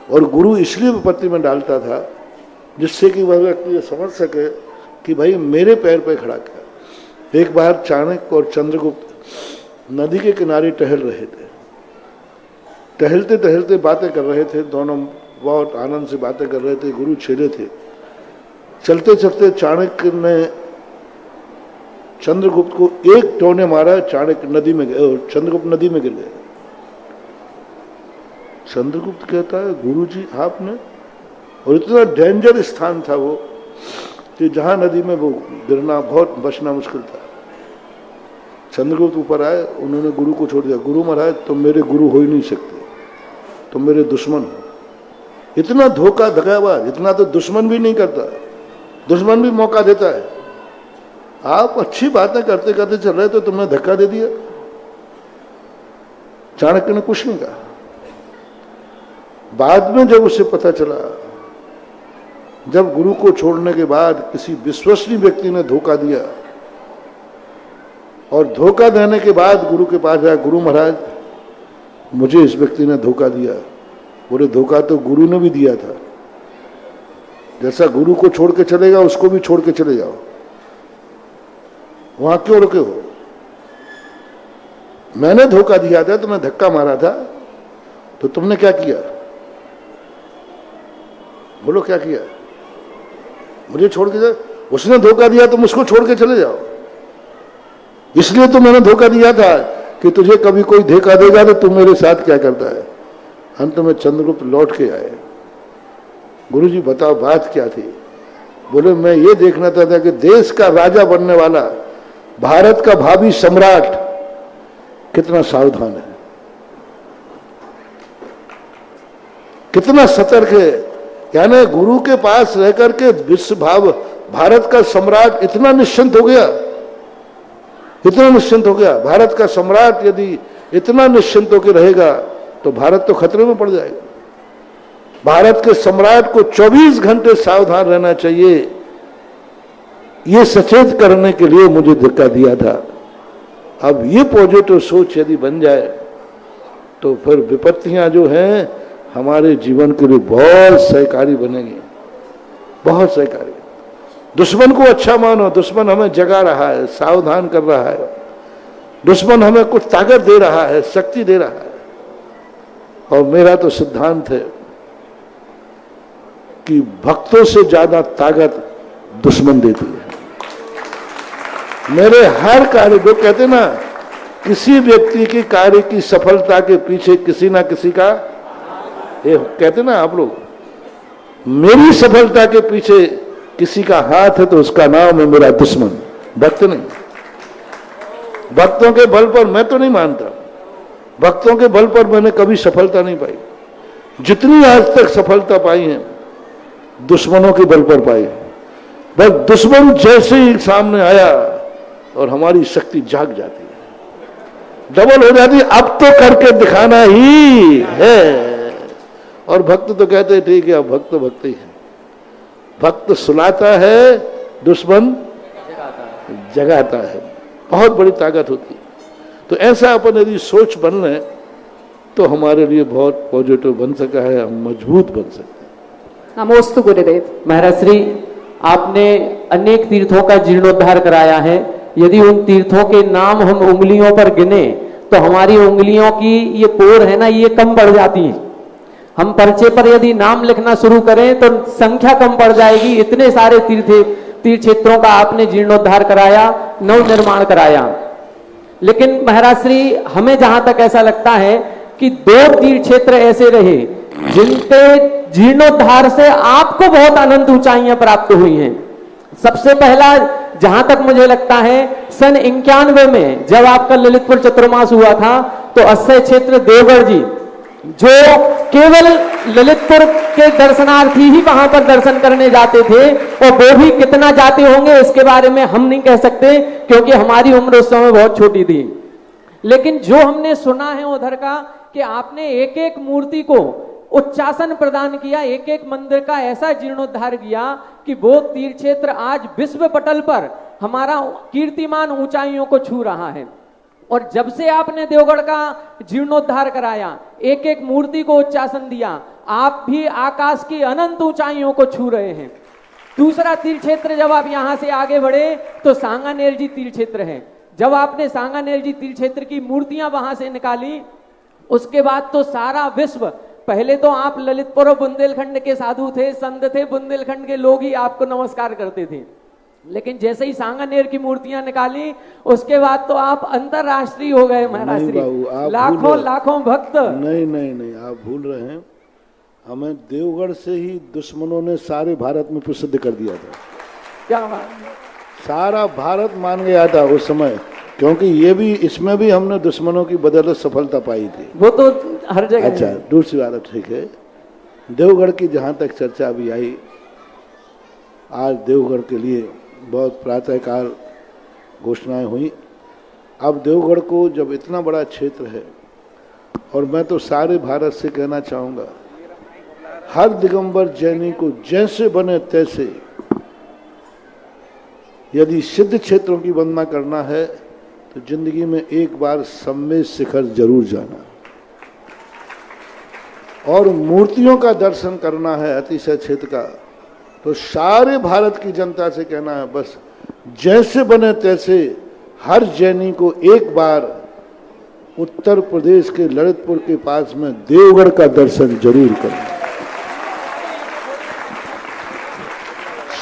Speaker 2: और गुरु इसलिए विपत्ति में डालता था जिससे कि वह व्यक्ति ये समझ सके कि भाई मेरे पैर पे खड़ा कर। एक बार चाणक्य और चंद्रगुप्त नदी के किनारे टहल रहे थे, टहलते टहलते बातें कर रहे थे, दोनों बहुत आनंद से बातें कर रहे थे, गुरु छेड़े थे। चलते चलते चाणक्य ने चंद्रगुप्त को एक टोने मारा, चाणक्य नदी में गए, चंद्रगुप्त नदी में गिर गए। चंद्रगुप्त कहता है गुरुजी आपने, और इतना डेंजर स्थान था वो कि जहां नदी में वो गिरना बहुत बचना मुश्किल था। चंद्रगुप्त ऊपर आए, उन्होंने गुरु को छोड़ दिया। गुरु महाराज तुम मेरे गुरु हो ही नहीं सकते, तुम मेरे दुश्मन हो। इतना धोखा धगाबाज, इतना तो दुश्मन भी नहीं करता, दुश्मन भी मौका देता है। आप अच्छी बातें करते करते चल रहे तो तुमने धक्का दे दिया। चाणक्य ने कुछ नहीं कहा। बाद में जब उसे पता चला, जब गुरु को छोड़ने के बाद किसी विश्वसनीय व्यक्ति ने धोखा दिया और धोखा देने के बाद गुरु के पास आया, गुरु महाराज मुझे इस व्यक्ति ने धोखा दिया। बोले धोखा तो गुरु ने भी दिया था, जैसा गुरु को छोड़ के चलेगा उसको भी छोड़ के चले जाओ, वहां क्यों रुके हो? मैंने धोखा दिया था, तुम्हें धक्का मारा था, तो तुमने क्या किया? बोलो क्या किया? मुझे छोड़ के जाओ। उसने धोखा दिया तुम उसको छोड़ के चले जाओ। इसलिए तो मैंने धोखा दिया था कि तुझे कभी कोई धोखा देगा तो तुम मेरे साथ क्या करता है। अंत में चंद्रगुप्त लौट के आए। गुरुजी बताओ बात क्या थी? बोले मैं ये देखना चाहता कि देश का राजा बनने वाला भारत का भावी सम्राट कितना सावधान है, कितना सतर्क है। यानी गुरु के पास रहकर के विश्व भाव भारत का सम्राट इतना निश्चिंत हो गया, इतना निश्चिंत हो गया। भारत का सम्राट यदि इतना निश्चिंत होकर रहेगा तो भारत तो खतरे में पड़ जाएगा। भारत के सम्राट को 24 घंटे सावधान रहना चाहिए, ये सचेत करने के लिए मुझे धक्का दिया था। अब ये पॉजिटिव सोच यदि बन जाए तो फिर विपत्तियां जो हैं हमारे जीवन के लिए बहुत सहकारी बनेंगी, बहुत सहकारी। दुश्मन को अच्छा मानो, दुश्मन हमें जगा रहा है, सावधान कर रहा है, दुश्मन हमें कुछ ताकत दे रहा है, शक्ति दे रहा है। और मेरा तो सिद्धांत है कि भक्तों से ज्यादा ताकत दुश्मन देती है। मेरे हर कार्य, जो कहते ना किसी व्यक्ति के कार्य की सफलता के पीछे किसी ना किसी का, ये कहते ना आप लोग, मेरी सफलता के पीछे किसी का हाथ है तो उसका नाम है मेरा दुश्मन, भक्त नहीं। भक्तों के बल पर मैं तो नहीं मानता, भक्तों के बल पर मैंने कभी सफलता नहीं पाई। जितनी आज तक सफलता पाई है दुश्मनों के बल पर पाई। बस दुश्मन जैसे ही सामने आया और हमारी शक्ति जाग जाती है, डबल हो जाती है। अब तो करके दिखाना ही है। और भक्त तो कहते हैं ठीक है, अब भक्त भक्त ही है। भक्त सुनाता है, दुश्मन जगाता है, बहुत बड़ी ताकत होती है। तो ऐसा अपन यदि सोच बन लें तो हमारे लिए बहुत पॉजिटिव बन सका है, हम मजबूत बन सकते हैं।
Speaker 6: नमोस्तु गुरुदेव। महाराज श्री, आपने अनेक तीर्थों का जीर्णोद्धार कराया है। यदि उन तीर्थों के नाम हम उंगलियों पर गिने तो हमारी उंगलियों की ये कोर है ना, ये कम पड़ जाती है। हम पर्चे पर यदि नाम लिखना शुरू करें तो संख्या कम पड़ जाएगी। इतने सारे तीर्थ क्षेत्रों का आपने जीर्णोद्धार कराया, नव निर्माण कराया। लेकिन महाराज श्री, हमें जहां तक ऐसा लगता है कि 2 तीर्थ क्षेत्र ऐसे रहे जिनके जीर्णोद्धार से आपको बहुत अनंत ऊंचाइयां प्राप्त हुई हैं। सबसे पहला, जहां तक मुझे लगता है, सन 91 में जब आपका ललितपुर चतुर्मास हुआ था तो अक्षय क्षेत्र देवगढ़ जी, जो केवल ललितपुर के दर्शनार्थी ही वहां पर दर्शन करने जाते थे, और वो भी कितना जाते होंगे इसके बारे में हम नहीं कह सकते क्योंकि हमारी उम्र उस समय बहुत छोटी थी। लेकिन जो हमने सुना है उधर का कि आपने एक एक मूर्ति को उच्चासन प्रदान किया, एक एक मंदिर का ऐसा जीर्णोद्धार किया कि वो तीर्थ क्षेत्र आज विश्व पटल पर हमारा कीर्तिमान ऊंचाइयों को छू रहा है। और जब से आपने देवगढ़ का जीर्णोद्धार कराया, एक एक मूर्ति को उच्चासन दिया, आप भी आकाश की अनंत ऊंचाइयों को छू रहे हैं। दूसरा तीर्थ क्षेत्र, जब आप यहां से आगे बढ़े तो सांगानेर जी तीर्थ क्षेत्र है। जब आपने सांगानेर जी तीर्थ क्षेत्र की मूर्तियां वहां से निकाली, उसके बाद तो सारा विश्व, पहले तो आप ललितपुर और बुंदेलखंड के साधु थे, संत थे, बुंदेलखंड के लोग ही आपको नमस्कार करते थे। लेकिन जैसे ही सांगानेर की मूर्तियां निकाली, उसके बाद तो आप अंतरराष्ट्रीय हो गए महाराज श्री। लाखों लाखों भक्त।
Speaker 2: नहीं, आप भूल रहे हैं। हमें देवगढ़ से ही दुश्मनों ने सारे भारत में प्रसिद्ध कर दिया था।
Speaker 6: क्या बात?
Speaker 2: सारा भारत मान गया था उस समय, क्योंकि ये भी, इसमें भी हमने दुश्मनों की बदौलत सफलता पाई थी।
Speaker 6: वो तो हर जगह।
Speaker 2: अच्छा, दूसरी बात ठीक है। देवगढ़ की जहाँ तक चर्चा अभी आई, आज देवगढ़ के लिए बहुत प्रातःकाल घोषणाएं हुई। अब देवगढ़ को जब इतना बड़ा क्षेत्र है, और मैं तो सारे भारत से कहना चाहूँगा, हर दिगंबर जैनी को जैसे बने तैसे यदि सिद्ध क्षेत्रों की वंदना करना है तो जिंदगी में एक बार सम्मेद शिखर जरूर जाना, और मूर्तियों का दर्शन करना है अतिशय क्षेत्र का, तो सारे भारत की जनता से कहना है, बस जैसे बने तैसे हर जैनी को एक बार उत्तर प्रदेश के ललितपुर के पास में देवगढ़ का दर्शन जरूर करना।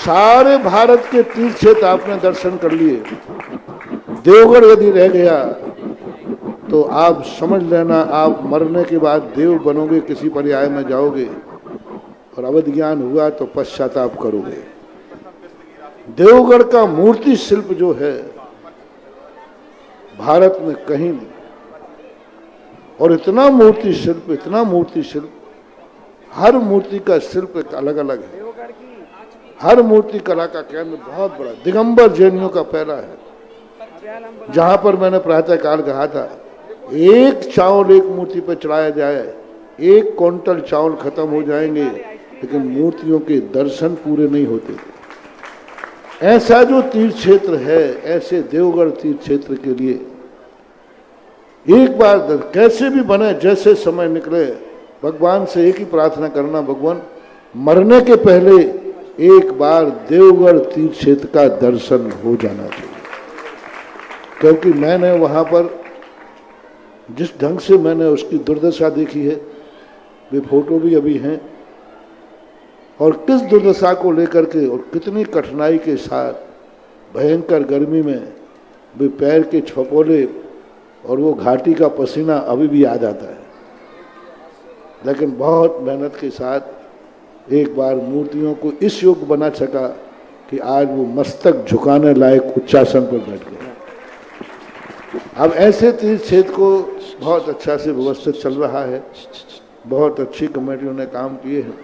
Speaker 2: सारे भारत के तीर्थ क्षेत्र आपने दर्शन कर लिए, देवगढ़ यदि रह गया तो आप समझ लेना, आप मरने के बाद देव बनोगे, किसी पर्याय में जाओगे, और अवध ज्ञान हुआ तो पश्चाताप करोगे। देवगढ़ का मूर्ति शिल्प जो है भारत में कहीं नहीं, और इतना मूर्ति शिल्प, हर मूर्ति का शिल्प एक अलग अलग है। हर मूर्ति कला का केंद्र बहुत बड़ा दिगंबर जैनियों का पहला है, जहां पर मैंने प्रातःकाल कहा था, एक चावल एक मूर्ति पर चढ़ाया जाए, 1 क्विंटल चावल खत्म हो जाएंगे, लेकिन मूर्तियों के दर्शन पूरे नहीं होते थे। ऐसा जो तीर्थ क्षेत्र है, ऐसे देवगढ़ तीर्थ क्षेत्र के लिए एक बार कैसे भी बने, जैसे समय निकले, भगवान से एक ही प्रार्थना करना, भगवान मरने के पहले एक बार देवगढ़ तीर्थ क्षेत्र का दर्शन हो जाना चाहिए। क्योंकि मैंने वहाँ पर जिस ढंग से मैंने उसकी दुर्दशा देखी है, वे फोटो भी अभी हैं, और किस दुर्दशा को लेकर के और कितनी कठिनाई के साथ भयंकर गर्मी में वे पैर के छपोले और वो घाटी का पसीना अभी भी याद आता है। लेकिन बहुत मेहनत के साथ एक बार मूर्तियों को इस योग्य बना सका कि आज वो मस्तक झुकाने लायक उच्चासन पर बैठ गए। अब ऐसे तीर्थ क्षेत्र को बहुत अच्छा से व्यवस्थित चल रहा है, बहुत अच्छी कमेटियों ने काम किए हैं।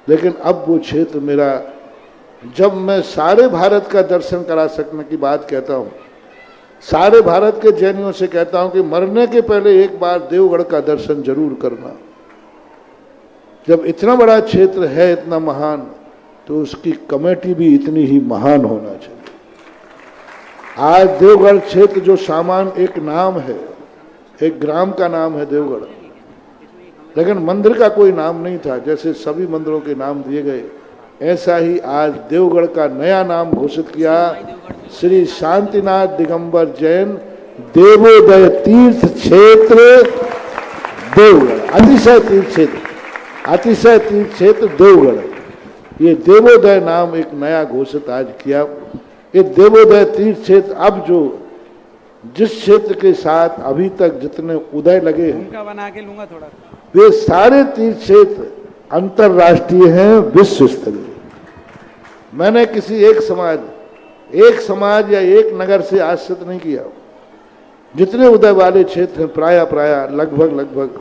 Speaker 2: लेकिन अब वो क्षेत्र मेरा, जब मैं सारे भारत का दर्शन करा सकने की बात कहता हूँ, सारे भारत के जैनियों से कहता हूँ कि मरने के पहले एक बार देवगढ़ का दर्शन जरूर करना। जब इतना बड़ा क्षेत्र है, इतना महान, तो उसकी कमेटी भी इतनी ही महान होना चाहिए। आज देवगढ़ क्षेत्र जो सामान एक नाम है, एक ग्राम का नाम है देवगढ़, लेकिन मंदिर का कोई नाम नहीं था। जैसे सभी मंदिरों के नाम दिए गए, ऐसा ही आज देवगढ़ का नया नाम घोषित किया, श्री शांतिनाथ दिगंबर जैन देवोदय तीर्थ क्षेत्र देवगढ़, अतिशय तीर्थ क्षेत्र, अतिशय तीर्थ क्षेत्र देवगढ़। ये देवोदय नाम एक नया घोषित आज किया। ये देवोदय तीर्थ क्षेत्र अब जो जिस क्षेत्र के साथ अभी तक जितने उदय लगे हैं,
Speaker 11: बना के लूंगा थोड़ा,
Speaker 2: वे सारे तीर्थ क्षेत्र अंतरराष्ट्रीय हैं, विश्व स्तरीय। मैंने किसी एक समाज या एक नगर से आश्रित नहीं किया। जितने उदय वाले क्षेत्र हैं प्राय लगभग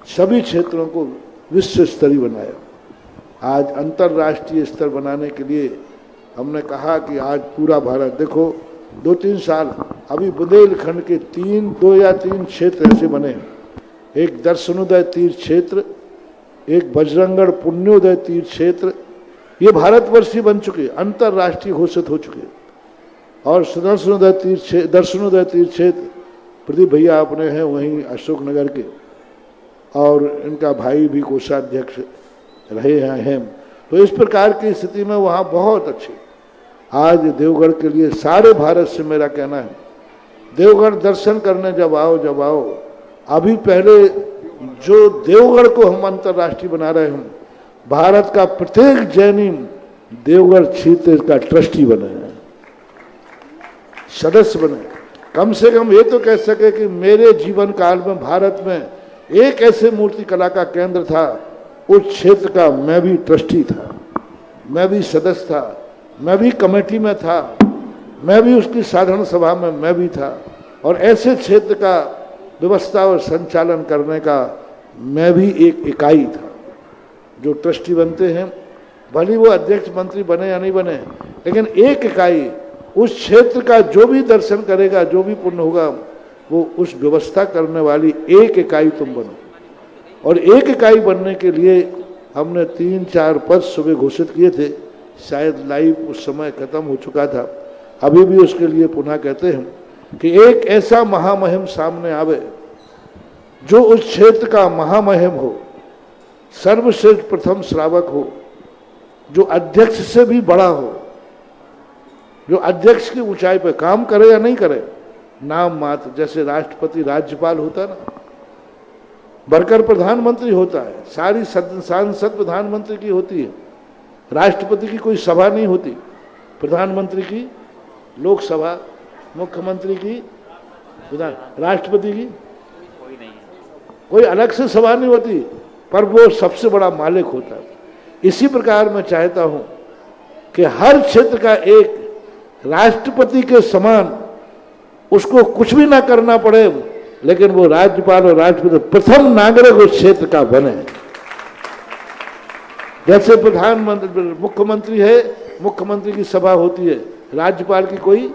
Speaker 2: सभी क्षेत्रों को विश्व स्तरीय बनाया। आज अंतरराष्ट्रीय स्तर बनाने के लिए हमने कहा कि आज पूरा भारत, देखो 2-3 साल अभी बुंदेलखंड के 2 या 3 क्षेत्र ऐसे बने हैं। एक दर्शनोदय तीर्थ क्षेत्र, एक बजरंगगढ़ पुण्योदय तीर्थ क्षेत्र, ये भारतवर्षीय बन चुके, अंतरराष्ट्रीय घोषित हो चुके। और दर्शनोदय तीर्थ क्षेत्र प्रदीप भैया अपने हैं वहीं अशोकनगर के, और इनका भाई भी कोषाध्यक्ष रहे हैं। तो इस प्रकार की स्थिति में वहाँ बहुत अच्छी आज देवगढ़ के लिए सारे भारत से मेरा कहना है, देवगढ़ दर्शन करने जब आओ। अभी पहले जो देवगढ़ को हम अंतर्राष्ट्रीय बना रहे हैं, भारत का प्रत्येक जैनी देवगढ़ क्षेत्र का ट्रस्टी बने, सदस्य बने। कम से कम ये तो कह सके कि मेरे जीवन काल में भारत में एक ऐसे मूर्ति कला का केंद्र था, उस क्षेत्र का मैं भी ट्रस्टी था, मैं भी सदस्य था, मैं भी कमेटी में था, मैं भी उसकी साधारण सभा में मैं भी था, और ऐसे क्षेत्र का व्यवस्था और संचालन करने का मैं भी एक इकाई था। जो ट्रस्टी बनते हैं, भले वो अध्यक्ष मंत्री बने या नहीं बने, लेकिन एक इकाई उस क्षेत्र का जो भी दर्शन करेगा, जो भी पुण्य होगा, वो उस व्यवस्था करने वाली एक इकाई तुम बनो। और एक इकाई बनने के लिए हमने 3-4 पद सुबह घोषित किए थे, शायद लाइव उस समय खत्म हो चुका था, अभी भी उसके लिए पुनः कहते हैं कि एक ऐसा महामहिम सामने आवे जो उस क्षेत्र का महामहिम हो, सर्वश्रेष्ठ प्रथम श्रावक हो, जो अध्यक्ष से भी बड़ा हो, जो अध्यक्ष की ऊंचाई पर काम करे या नहीं करे, नाम मात्र। जैसे राष्ट्रपति राज्यपाल होता है ना, वर्कर प्रधानमंत्री होता है, सारी सांसद प्रधानमंत्री की होती है, राष्ट्रपति की कोई सभा नहीं होती, प्रधानमंत्री की लोकसभा, मुख्यमंत्री की विधान, राष्ट्रपति की कोई अलग से सभा नहीं होती, पर वो सबसे बड़ा मालिक होता है। इसी प्रकार मैं चाहता हूं कि हर क्षेत्र का एक राष्ट्रपति के समान, उसको कुछ भी ना करना पड़े, लेकिन वो राज्यपाल और राष्ट्रपति प्रथम नागरिक उस क्षेत्र का बने। जैसे प्रधानमंत्री मुख्यमंत्री है, मुख्यमंत्री की सभा होती है, राज्यपाल की कोई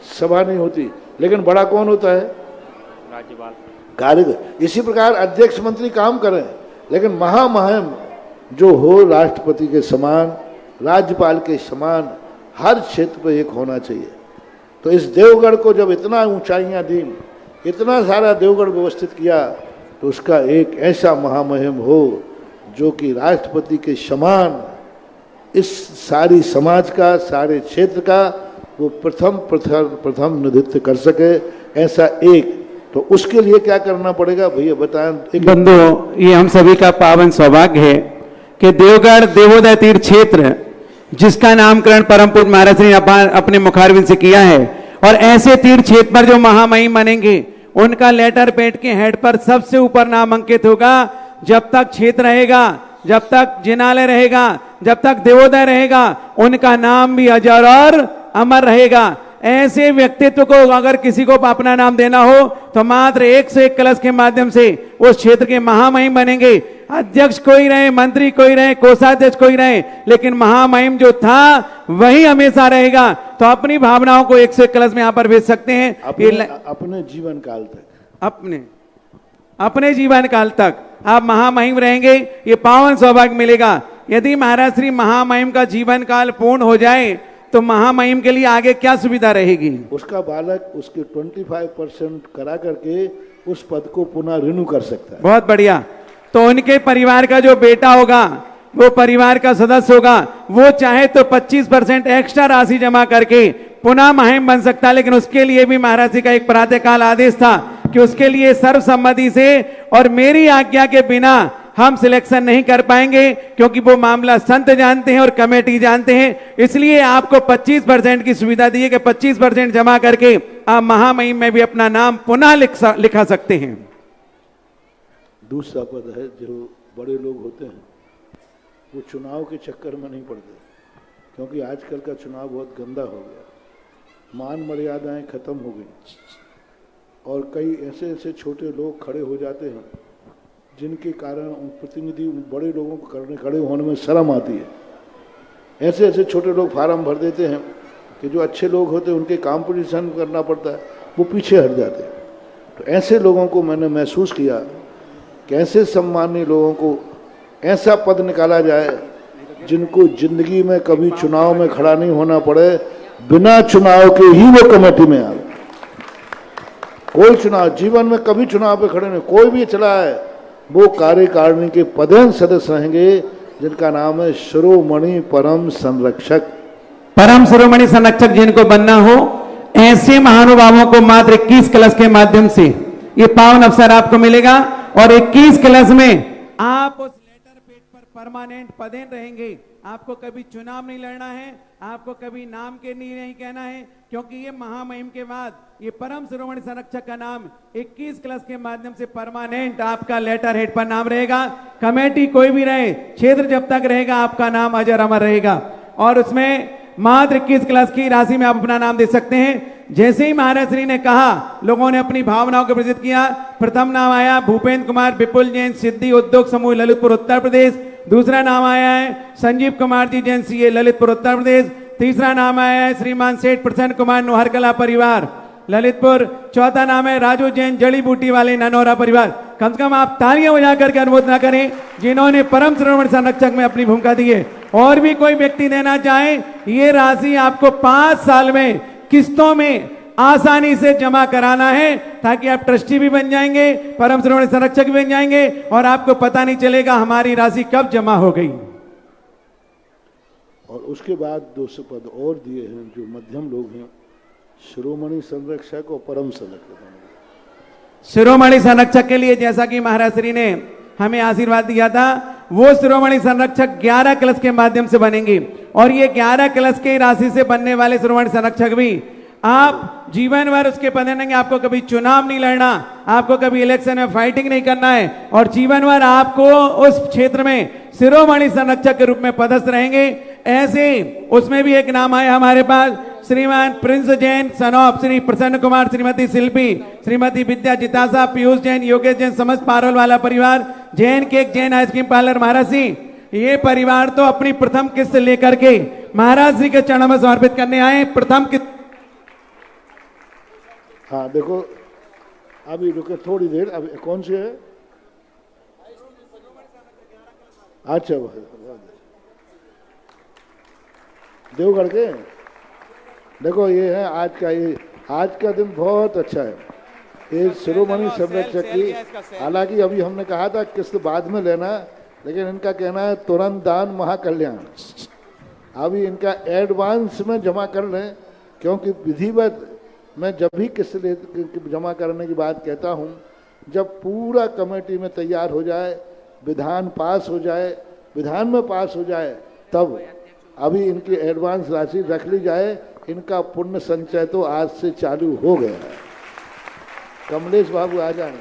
Speaker 2: सभा नहीं होती, लेकिन बड़ा कौन होता है? राज्यपाल, कार्यकर। इसी प्रकार अध्यक्ष मंत्री काम करें, लेकिन महामहिम जो हो राष्ट्रपति के समान, राज्यपाल के समान हर क्षेत्र पर एक होना चाहिए। तो इस देवगढ़ को जब इतना ऊंचाइयां दी, इतना सारा देवगढ़ व्यवस्थित किया, तो उसका एक ऐसा महामहिम हो जो कि राष्ट्रपति के समान इस सारी समाज का, सारे क्षेत्र का वो प्रथम निधित्व कर सके, ऐसा एक। तो उसके लिए क्या करना पड़ेगा भैया बताएं।
Speaker 11: बंधुओं, ये हम सभी का पावन सौभाग्य है कि देवगढ़ देवोदय तीर्थ क्षेत्र, जिसका नामकरण परम पूज्य महाराज श्री ने अपने मुखारविंद से किया है, और ऐसे तीर्थ क्षेत्र पर जो महामहिम बनेंगे, उनका लेटर पैड के हेड पर सबसे ऊपर नाम अंकित होगा। जब तक क्षेत्र रहेगा, जब तक जिनालय रहेगा, जब तक देवोदय रहेगा, उनका नाम भी अजर और अमर रहेगा। ऐसे व्यक्तित्व को अगर किसी को अपना नाम देना हो तो मात्र 101 कलश के माध्यम से उस क्षेत्र के महामहिम बनेंगे। अध्यक्ष कोई रहे, मंत्री कोई रहे, कोषाध्यक्ष कोई रहे, लेकिन महामहिम जो था वही हमेशा रहेगा। तो अपनी भावनाओं को 101 कलश में यहां पर भेज सकते हैं
Speaker 2: अपने जीवन काल तक,
Speaker 11: अपने जीवन काल तक आप महामहिम रहेंगे। ये पावन सौभाग्य मिलेगा। यदि महाराज श्री महामहिम का जीवन काल पूर्ण हो जाए तो महामहिम के लिए आगे क्या सुविधा रहेगी?
Speaker 2: उसका बालक उसके 25% करा करके उस पद को पुनः रिन्यू कर सकता है।
Speaker 11: बहुत बढ़िया। तो उनके परिवार का जो बेटा होगा, वो परिवार का सदस्य होगा, वो चाहे तो 25% एक्स्ट्रा राशि जमा करके पुनः महिम बन सकता है। लेकिन उसके लिए भी महाराज जी का एक प्रातःकाल आदेश था कि उसके लिए सर्वसम्मति से और मेरी आज्ञा के बिना हम सिलेक्शन नहीं कर पाएंगे, क्योंकि वो मामला संत जानते हैं और कमेटी जानते हैं। इसलिए आपको 25% की सुविधा दी है कि 25% जमा करके आप महामहिम में भी अपना नाम पुनः लिखा सकते हैं।
Speaker 2: दूसरा पद है, जो बड़े लोग होते हैं वो चुनाव के चक्कर में नहीं पड़ते, क्योंकि आजकल का चुनाव बहुत गंदा हो गया, मान मर्यादाएं खत्म हो गई और कई ऐसे ऐसे छोटे लोग खड़े हो जाते हैं जिनके कारण उन प्रतिनिधि उन बड़े लोगों को खड़े होने में शर्म आती है। ऐसे ऐसे छोटे लोग फार्म भर देते हैं कि जो अच्छे लोग होते हैं उनके कंपटीशन करना पड़ता है, वो पीछे हट जाते हैं। तो ऐसे लोगों को मैंने महसूस किया कि ऐसे सम्मानीय लोगों को ऐसा पद निकाला जाए जिनको जिंदगी में कभी चुनाव में खड़ा नहीं होना पड़े, बिना चुनाव के ही वो कमेटी में आए। कोई चुनाव जीवन में कभी चुनाव पे खड़े नहीं, कोई भी चला है वो कार्यकारिणी के पदेन सदस्य रहेंगे, जिनका नाम है शिरोमणि परम संरक्षक।
Speaker 11: परम शिरोमणि संरक्षक जिनको बनना हो, ऐसे महानुभावों को मात्र 21 कलश के माध्यम से ये पावन अवसर आपको मिलेगा और 21 कलश में आप उस लेटर पेड पर परमानेंट पदेन रहेंगे। आपको कभी चुनाव नहीं लड़ना है, आपको कभी नाम के नहीं कहना है, क्योंकि ये महामहिम के बाद ये परम शिरोमणि संरक्षक का नाम 21 क्लस के माध्यम से परमानेंट आपका लेटर हेड पर नाम रहेगा। कमेटी कोई भी रहे, क्षेत्र जब तक रहेगा, आपका नाम अजर अमर रहेगा और उसमें मात्र 21 क्लस की राशि में आप अपना नाम दे सकते हैं। जैसे ही महाराज श्री ने कहा, लोगों ने अपनी भावनाओं को प्रदर्शित किया। प्रथम नाम आया भूपेंद्र कुमार विपुल जैन, सिद्धि उद्योग समूह, ललितपुर उत्तर प्रदेश। दूसरा नाम आया है संजीव कुमार जी जैन, सीए, ललितपुर उत्तर प्रदेश। तीसरा नाम आया है श्रीमान सेठ प्रसन्न कुमार, नोहरकला परिवार, ललितपुर। चौथा नाम है राजू जैन, जड़ी बूटी वाले, ननौरा परिवार। कम से कम आप तालियां बजा करके अनुमोदना करें जिन्होंने परम शिरोमणि संरक्षक में अपनी भूमिका दी है। और भी कोई व्यक्ति देना चाहे, ये राशि आपको 5 साल में किस्तों में आसानी से जमा कराना है, ताकि आप ट्रस्टी भी बन जाएंगे, परम शिरोमणि संरक्षक भी बन जाएंगे और आपको पता नहीं चलेगा हमारी राशि कब जमा हो गई।
Speaker 2: और उसके बाद 200 पद और दिए हैं जो मध्यम लोग हैं, शिरोमणि संरक्षक और परम संरक्षक।
Speaker 11: शिरोमणि संरक्षक के लिए जैसा कि महाराज श्री ने हमें आशीर्वाद दिया था, वो शिरोमणि संरक्षक 11 कलश के माध्यम से बनेंगे और ये 11 कलश की राशि से बनने वाले शिरोमणि संरक्षक भी आप जीवन भर उसके पद रहेंगे। आपको कभी चुनाव नहीं लड़ना, आपको कभी इलेक्शन में फाइटिंग नहीं करना है और जीवन भर आपको उस क्षेत्र में शिरोमणि संरक्षक के रूप में पदस्थ रहेंगे। ऐसे उसमें भी एक नाम आया हमारे पास, श्रीमान Prince Jain, son of Shri प्रसन्न कुमार, श्रीमती शिल्पी, श्रीमती विद्या जितासा, पीयूष जैन, योगेश जैन, समस्त पारोल वाला परिवार, Jain cake, Jain ice cream parlour, Maharaj ji. ये परिवार तो अपनी प्रथम किस्त लेकर के महाराज जी के चरणों में समर्पित करने आए। प्रथम किस्त,
Speaker 2: हाँ देखो, अभी रुके थोड़ी देर, अभी कौन सी है? अच्छा, देवगढ़ के। देखो ये है आज का दिन बहुत अच्छा है। ये शिरोमणि संरक्षक की, हालांकि अभी हमने कहा था किस्त बाद में लेना, लेकिन इनका कहना है तुरंत दान महाकल्याण। अभी इनका एडवांस में जमा कर लें, क्योंकि विधिवत मैं जब भी किस्त जमा करने की बात कहता हूं, जब पूरा कमेटी में तैयार हो जाए, विधान पास हो जाए, विधान में पास हो जाए, तब अभी इनकी एडवांस राशि रख ली जाए। इनका पुण्य संचय तो आज से चालू हो गया है। कमलेश बाबू आ जाए,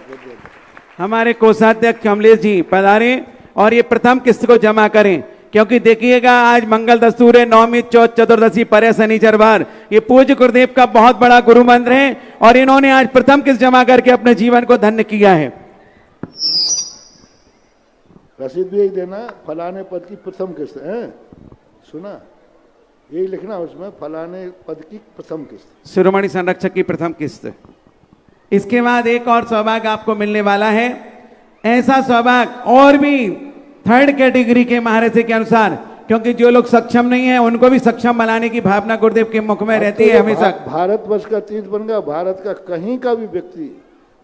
Speaker 11: हमारे कोषाध्यक्ष कमलेश जी पधारे और ये प्रथम किस्त को जमा करें, क्योंकि देखिएगा आज मंगल दस्तूर है, नौमी, चौथ, चतुर्दशी, परे, शनिचर, वार। ये पूज्य गुरुदेव का बहुत बड़ा गुरु मंत्र है और इन्होंने आज प्रथम किस्त जमा करके अपने जीवन को धन्य किया है।
Speaker 2: रसीद भी यही देना, फलाने पद की प्रथम किस्त है, सुना? यही लिखना उसमें, फलाने पद की प्रथम किस्त,
Speaker 11: शिरोमणि संरक्षक की प्रथम किस्त। इसके बाद एक और सौभाग्य आपको मिलने वाला है। ऐसा सौभाग्य और भी 3rd कैटेगरी के महाराज के अनुसार क्योंकि जो लोग सक्षम नहीं है उनको भी सक्षम बनाने की भावना गुरुदेव के मुख में रहती है हमेशा।
Speaker 2: भारतवर्ष का तीर्थ बन गया, भारत का कहीं का भी व्यक्ति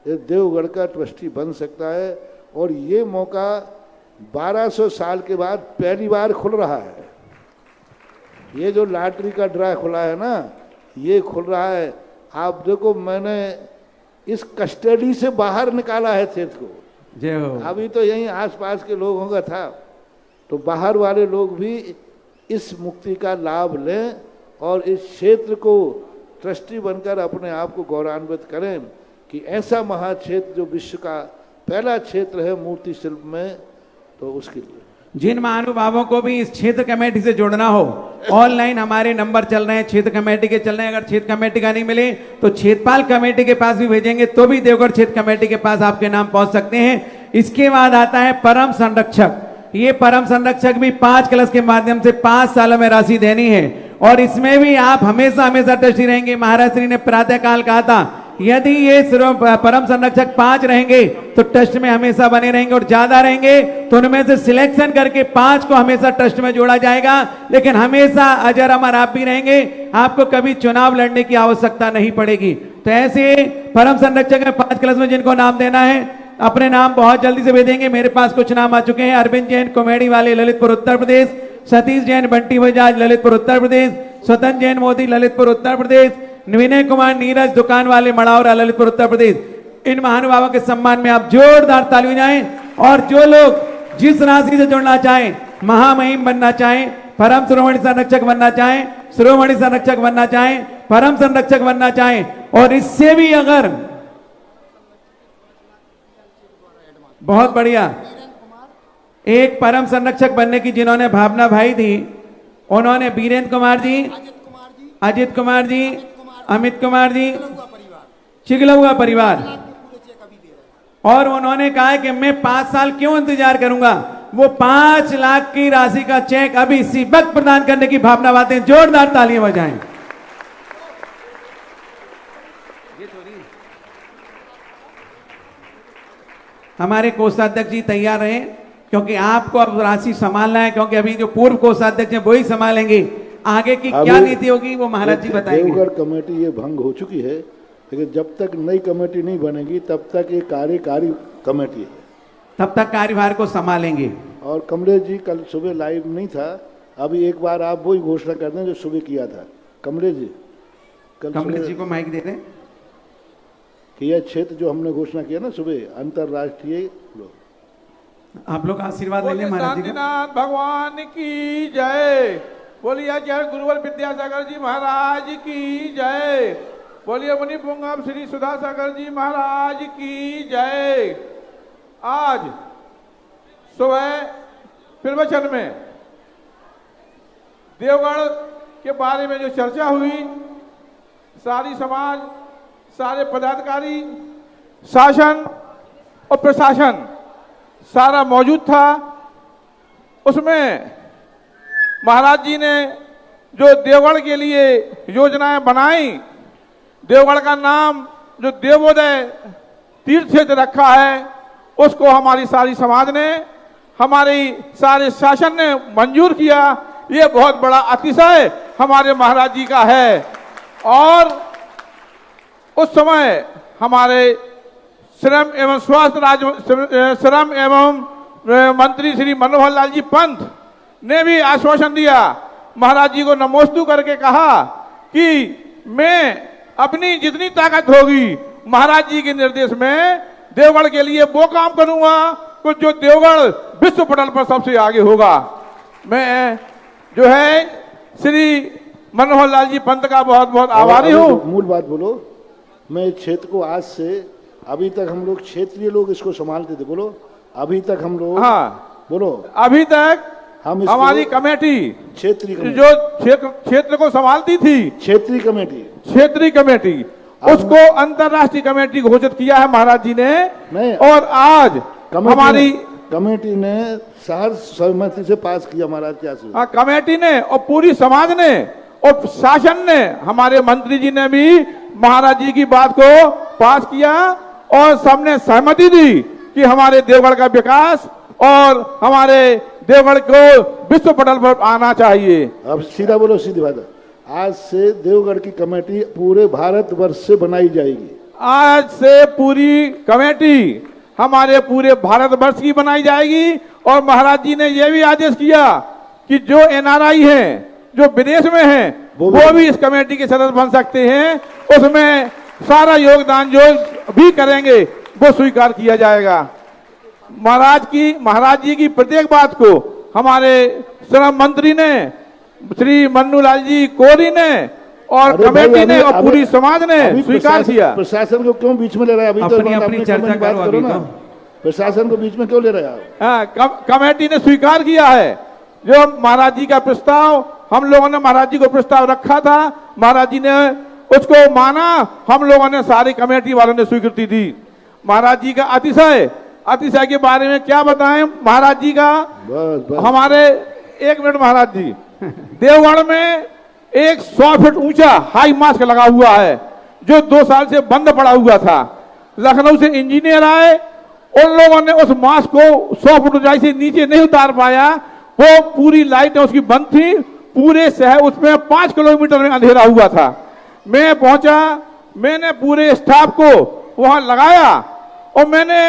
Speaker 2: देवगढ़ का ट्रस्टी बन सकता है। और ये मौका 1200 साल के बाद पहली बार खुल रहा है। ये जो लॉटरी का ड्रा खुला है ना, ये खुल रहा है। आप देखो, मैंने इस कस्टडी से बाहर निकाला है क्षेत्र को।
Speaker 11: जय हो।
Speaker 2: अभी तो यहीं आसपास के लोगों का था, तो बाहर वाले लोग भी इस मुक्ति का लाभ लें और इस क्षेत्र को ट्रस्टी बनकर अपने आप को गौरवान्वित करें कि ऐसा महाक्षेत्र जो विश्व का पहला क्षेत्र है मूर्ति शिल्प में, तो उसके लिए
Speaker 11: जिन महानुभावों को भी इस क्षेत्र कमेटी से जुड़ना हो, ऑनलाइन हमारे नंबर चल रहे हैं, क्षेत्र कमेटी के चल रहे हैं। अगर क्षेत्र कमेटी का नहीं मिले तो क्षेत्रपाल कमेटी के पास भी भेजेंगे, तो भी देवगढ़ क्षेत्र कमेटी के पास आपके नाम पहुंच सकते हैं। इसके बाद आता है परम संरक्षक। ये परम संरक्षक भी 5 कलश के माध्यम से 5 सालों में राशि देनी है, और इसमें भी आप हमेशा हमेशा ट्रस्टी रहेंगे। महाराज श्री ने प्रातः काल कहा था, यदि ये परम संरक्षक 5 रहेंगे तो ट्रस्ट में हमेशा बने रहेंगे, और ज्यादा रहेंगे तो उनमें से सिलेक्शन करके 5 को हमेशा ट्रस्ट में जोड़ा जाएगा। लेकिन हमेशा अजर अमर आप भी रहेंगे, आपको कभी चुनाव लड़ने की आवश्यकता नहीं पड़ेगी। तो ऐसे परम संरक्षक में 5 कलश में जिनको नाम देना है, अपने नाम बहुत जल्दी से भेजेंगे। मेरे पास कुछ नाम आ चुके हैं। अरविंद जैन, कॉमेडी वाले, ललितपुर उत्तर प्रदेश। सतीश जैन, बंटी बजाज, ललितपुर उत्तर प्रदेश। स्वतंत्र जैन मोदी, ललितपुर उत्तर प्रदेश। विनय कुमार नीरज, दुकान वाले, मड़ावरा, ललितपुर उत्तर प्रदेश। इन महानुभावों के सम्मान में आप जोरदार ताली बजाएं। और जो लोग जिस राशि से जुड़ना चाहें, महामहिम बनना चाहें, परम शिरोमणि संरक्षक बनना चाहें, शिरोमणि संरक्षक बनना चाहें, परम संरक्षक बनना चाहें, और इससे भी अगर बहुत बढ़िया एक परम संरक्षक बनने की जिन्होंने भावना भाई थी, उन्होंने वीरेंद्र कुमार जी, अजित कुमार जी, अमित कुमार जी, चिगलुआ परिवार, और उन्होंने कहा है कि मैं 5 साल क्यों इंतजार करूंगा, वो 5 लाख की राशि का चेक अभी इसी वक्त प्रदान करने की भावना बातें। जोरदार तालियां बजाएं। हमारे कोषाध्यक्ष जी तैयार रहे, क्योंकि आपको अब राशि संभालना है, क्योंकि अभी जो पूर्व कोषाध्यक्ष हैं वही संभालेंगे। आगे की क्या नीति होगी वो महाराज जी बताएंगे।
Speaker 2: देवगढ़ कमेटी ये भंग हो चुकी है, लेकिन जब तक नई कमेटी नहीं बनेगी तब तक ये कार्यकारी कमेटी है,
Speaker 11: तब तक कार्यभार को संभालेंगे।
Speaker 2: और कमलेश जी कल सुबह लाइव नहीं था, अभी एक बार आप वही घोषणा कर दें जो सुबह किया था। कमलेश जी,
Speaker 11: कमलेश जी को माइक दे दें
Speaker 2: कि यह क्षेत्र जो हमने घोषणा किया ना सुबह, अंतरराष्ट्रीय
Speaker 11: आप लोग आशीर्वाद ले लें महाराज जी का।
Speaker 12: शांतिनाथ भगवान की जय। बोलिए जय गुरुवर विद्यासागर जी महाराज की जय। बोलिए मुनि पुंगव श्री सुधासागर जी महाराज की जय। आज सुबह प्रवचन में देवगढ़ के बारे में जो चर्चा हुई, सारी समाज, सारे पदाधिकारी, शासन और प्रशासन सारा मौजूद था। उसमें महाराज जी ने जो देवगढ़ के लिए योजनाएं बनाई, देवगढ़ का नाम जो देवोदय तीर्थ क्षेत्र रखा है, उसको हमारी सारी समाज ने, हमारी सारे शासन ने मंजूर किया। ये बहुत बड़ा अतिशय हमारे महाराज जी का है। और उस समय हमारे श्रम एवं स्वास्थ्य राज्य श्रम एवं मंत्री श्री मनोहर लाल जी पंत ने भी आश्वासन दिया, महाराज जी को नमोस्तु करके कहा कि मैं अपनी जितनी ताकत होगी महाराज जी के निर्देश में देवगढ़ के लिए वो काम करूंगा कुछ जो देवगढ़ विश्व पटल पर सबसे आगे होगा। मैं जो है श्री मनोहर लाल जी पंत का बहुत बहुत आभारी हूँ।
Speaker 2: मूल बात बोलो, मैं इस क्षेत्र को आज से, अभी तक हम लोग क्षेत्रीय लोग इसको संभालते थे, बोलो अभी तक हम लोग,
Speaker 12: हाँ
Speaker 2: बोलो
Speaker 12: अभी तक हमारी कमेटी
Speaker 2: क्षेत्रीय
Speaker 12: जो क्षेत्र को संभालती थी, क्षेत्रीय कमेटी उसको अंतरराष्ट्रीय कमेटी घोषित किया है महाराज जी ने। और आज हमारी
Speaker 2: कमेटी ने सहर्ष सहमति से पास किया महाराज क्या से।
Speaker 12: हाँ, कमेटी ने और पूरी समाज ने और शासन ने, हमारे मंत्री जी ने भी महाराज जी की बात को पास किया और सबने सहमति दी कि हमारे देवगढ़ का विकास और हमारे देवगढ़ को विश्व पटल पर आना चाहिए।
Speaker 2: अब सीधा बोलो, सीधी बात है। आज से देवगढ़ की कमेटी पूरे भारतवर्ष से बनाई जाएगी।
Speaker 12: आज से पूरी कमेटी हमारे पूरे भारतवर्ष की बनाई जाएगी। और महाराज जी ने यह भी आदेश किया कि जो एनआरआई हैं, जो विदेश में हैं, वो भी इस कमेटी के सदस्य बन सकते हैं। उसमें सारा योगदान जो भी करेंगे वो स्वीकार किया जाएगा। महाराज जी की प्रत्येक बात को हमारे श्रम मंत्री ने, श्री मन्नूलाल जी कोरी ने और कमेटी ने और पूरी समाज ने स्वीकार किया।
Speaker 2: प्रशासन को क्यों बीच में ले रहे हैं? अभी तो अपनी चर्चा करो ना, प्रशासन को बीच में क्यों ले रहे हैं?
Speaker 12: कमेटी ने स्वीकार किया है जो महाराज जी का प्रस्ताव, हम लोगों ने महाराज जी को प्रस्ताव रखा था, महाराज जी ने उसको माना, हम लोगों ने सारी कमेटी वालों ने स्वीकृति दी। महाराज जी का अतिशय के बारे में क्या बताएं महाराज जी का? हमारे 1 मिनट महाराज जी, देवगढ़ में एक 100 फीट ऊंचा हाई मास्क लगा हुआ है जो 2 साल से बंद पड़ा हुआ था। लखनऊ से इंजीनियर आए, उन लोगों ने उस मास्क को 100 फुट ऊंचाई से नीचे नहीं उतार पाया। वो पूरी लाइटें उसकी बंद थी, पूरे शहर उसमें 5 किलोमीटर में अंधेरा हुआ था। मैं पहुंचा, मैंने पूरे स्टाफ को वहां लगाया और मैंने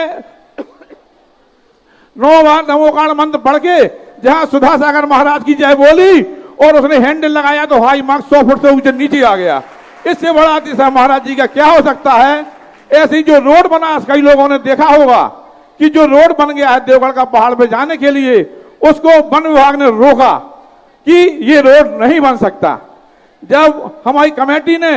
Speaker 12: 9 बार नमोकार मंत्र पढ़ के जहां सुधा सागर महाराज की जय बोली और उसने हैंडल लगाया तो हाई मार्क्स 100 फुट से ऊंचे नीचे आ गया। इससे बड़ा अतिशय महाराज जी का क्या हो सकता है? ऐसी जो रोड बना, कई लोगों ने देखा होगा कि जो रोड बन गया है देवगढ़ का पहाड़ पे जाने के लिए, उसको वन विभाग ने रोका कि ये रोड नहीं बन सकता। जब हमारी कमेटी ने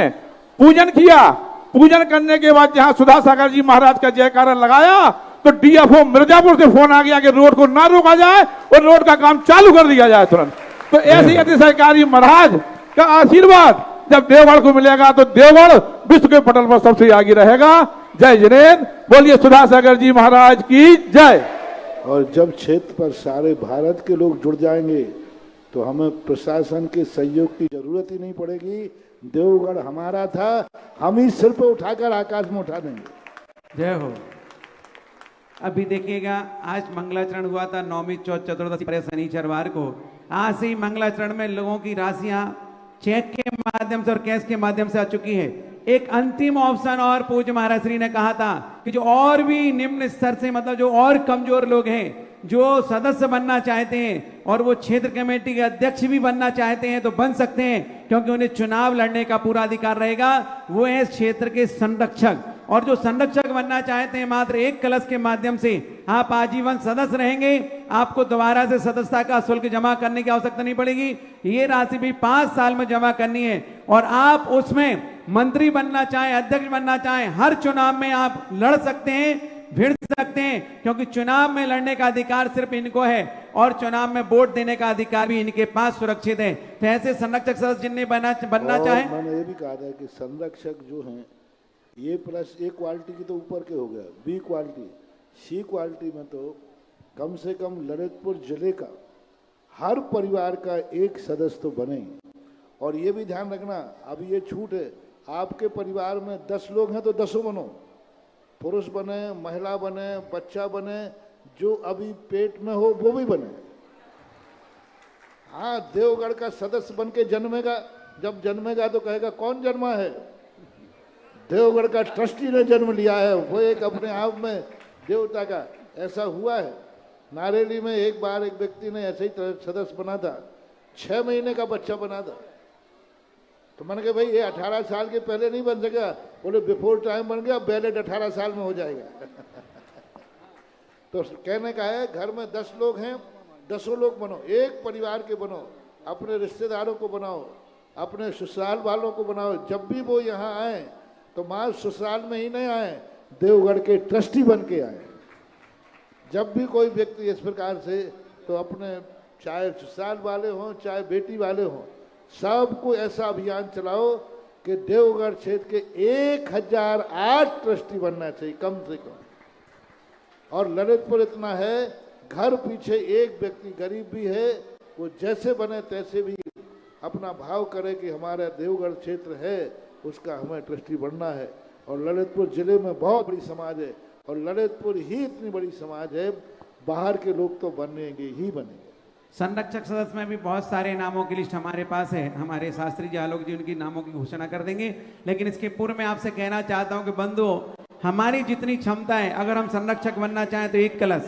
Speaker 12: पूजन किया, पूजन करने के बाद जहां सुधा सागर जी महाराज का जयकारा लगाया तो डीएफओ मिर्जापुर से फोन आ गया कि रोड को ना रोका जाए और रोड का काम चालू कर दिया जाए तुरंत। तो ऐसी अतिशयकारी महाराज का आशीर्वाद जब देवगढ़ को मिलेगा तो देवगढ़ विश्व के पटल पर सबसे आगे रहेगा। जय जिनेन्द्र, बोलिए सुधा सागर जी महाराज की जय।
Speaker 2: और जब क्षेत्र पर सारे भारत के लोग जुड़ जाएंगे तो हमें प्रशासन के सहयोग की जरूरत ही नहीं पड़ेगी। देवगढ़ हमारा था, हम ही सिर पे उठाकर आकाश में उठा देंगे।
Speaker 11: जय हो। अभी देखिएगा, आज मंगलाचरण हुआ था, नौमी चतुर्दशी पर शनिचरवार को। आज से ही मंगलाचरण में लोगों की राशियां चेक के माध्यम से और कैश के माध्यम से आ चुकी है। एक अंतिम ऑप्शन और पूज्य महाराज श्री ने कहा था कि जो और भी निम्न स्तर से, मतलब जो और कमजोर लोग हैं, जो सदस्य बनना चाहते हैं और वो क्षेत्र कमेटी के अध्यक्ष भी बनना चाहते हैं तो बन सकते हैं, क्योंकि उन्हें चुनाव लड़ने का पूरा अधिकार रहेगा। वो है क्षेत्र के संरक्षक। और जो संरक्षक बनना चाहते हैं, मात्र 1 कलश के माध्यम से आप आजीवन सदस्य रहेंगे। आपको दोबारा से सदस्यता का शुल्क जमा करने की आवश्यकता नहीं पड़ेगी। ये राशि भी 5 साल में जमा करनी है और आप उसमें मंत्री बनना चाहें, अध्यक्ष बनना चाहें, हर चुनाव में आप लड़ सकते हैं, भिड़ सकते हैं, क्योंकि चुनाव में लड़ने का अधिकार सिर्फ इनको है और चुनाव में वोट देने का अधिकार भी इनके पास सुरक्षित है। तो ऐसे संरक्षक सदस्य जिन्हें बनना चाहे,
Speaker 2: मैंने ये भी कहा था कि संरक्षक जो हैं ये प्लस A क्वालिटी की तो ऊपर के हो गया, B क्वालिटी, C क्वालिटी में तो कम से कम ललितपुर जिले का हर परिवार का एक सदस्य तो बने। और ये भी ध्यान रखना, अभी ये छूट है, आपके परिवार में 10 लोग हैं तो 10 बनो, पुरुष बने, महिला बने, बच्चा बने, जो अभी पेट में हो वो भी बने। हाँ, देवगढ़ का सदस्य बन के जन्मेगा, जब जन्मेगा तो कहेगा कौन जन्मा है? देवगढ़ का ट्रस्टी ने जन्म लिया है, वो एक अपने आप में देवता का। ऐसा हुआ है नारेली में, एक बार एक व्यक्ति ने ऐसे ही सदस्य बना था, 6 महीने का बच्चा बना था। तो मैंने कहा भाई ये 18 साल के पहले नहीं बन सका। बोले बिफोर टाइम बन गया, बैलेट 18 साल में हो जाएगा। तो कहने का है, घर में 10 लोग हैं, 10 लोग बनो, एक परिवार के बनो, अपने रिश्तेदारों को बनाओ, अपने ससुराल वालों को बनाओ। जब भी वो यहाँ आए तो माँ ससुराल में ही नहीं आए, देवगढ़ के ट्रस्टी बन के आए। जब भी कोई व्यक्ति इस प्रकार से, तो अपने चाहे ससुराल वाले हों चाहे बेटी वाले हों, सबको ऐसा अभियान चलाओ कि देवगढ़ क्षेत्र के 1008 ट्रस्टी बनना चाहिए कम से कम। और ललितपुर इतना है, घर पीछे एक व्यक्ति गरीब भी है, वो जैसे बने तैसे भी अपना भाव करे कि हमारा देवगढ़ क्षेत्र है, उसका हमें ट्रस्टी बनना है। और ललितपुर जिले में बहुत बड़ी समाज है और ललितपुर ही इतनी बड़ी समाज है, बाहर के लोग तो बनेंगे ही बनेंगे।
Speaker 11: संरक्षक सदस्य में भी बहुत सारे नामों की लिस्ट हमारे पास है, हमारे शास्त्री जी आलोक जी उनकी नामों की घोषणा कर देंगे। लेकिन इसके पूर्व में आपसे कहना चाहता हूं कि बंधुओं, हमारी जितनी क्षमता है, अगर हम संरक्षक बनना चाहें तो 1 कलश,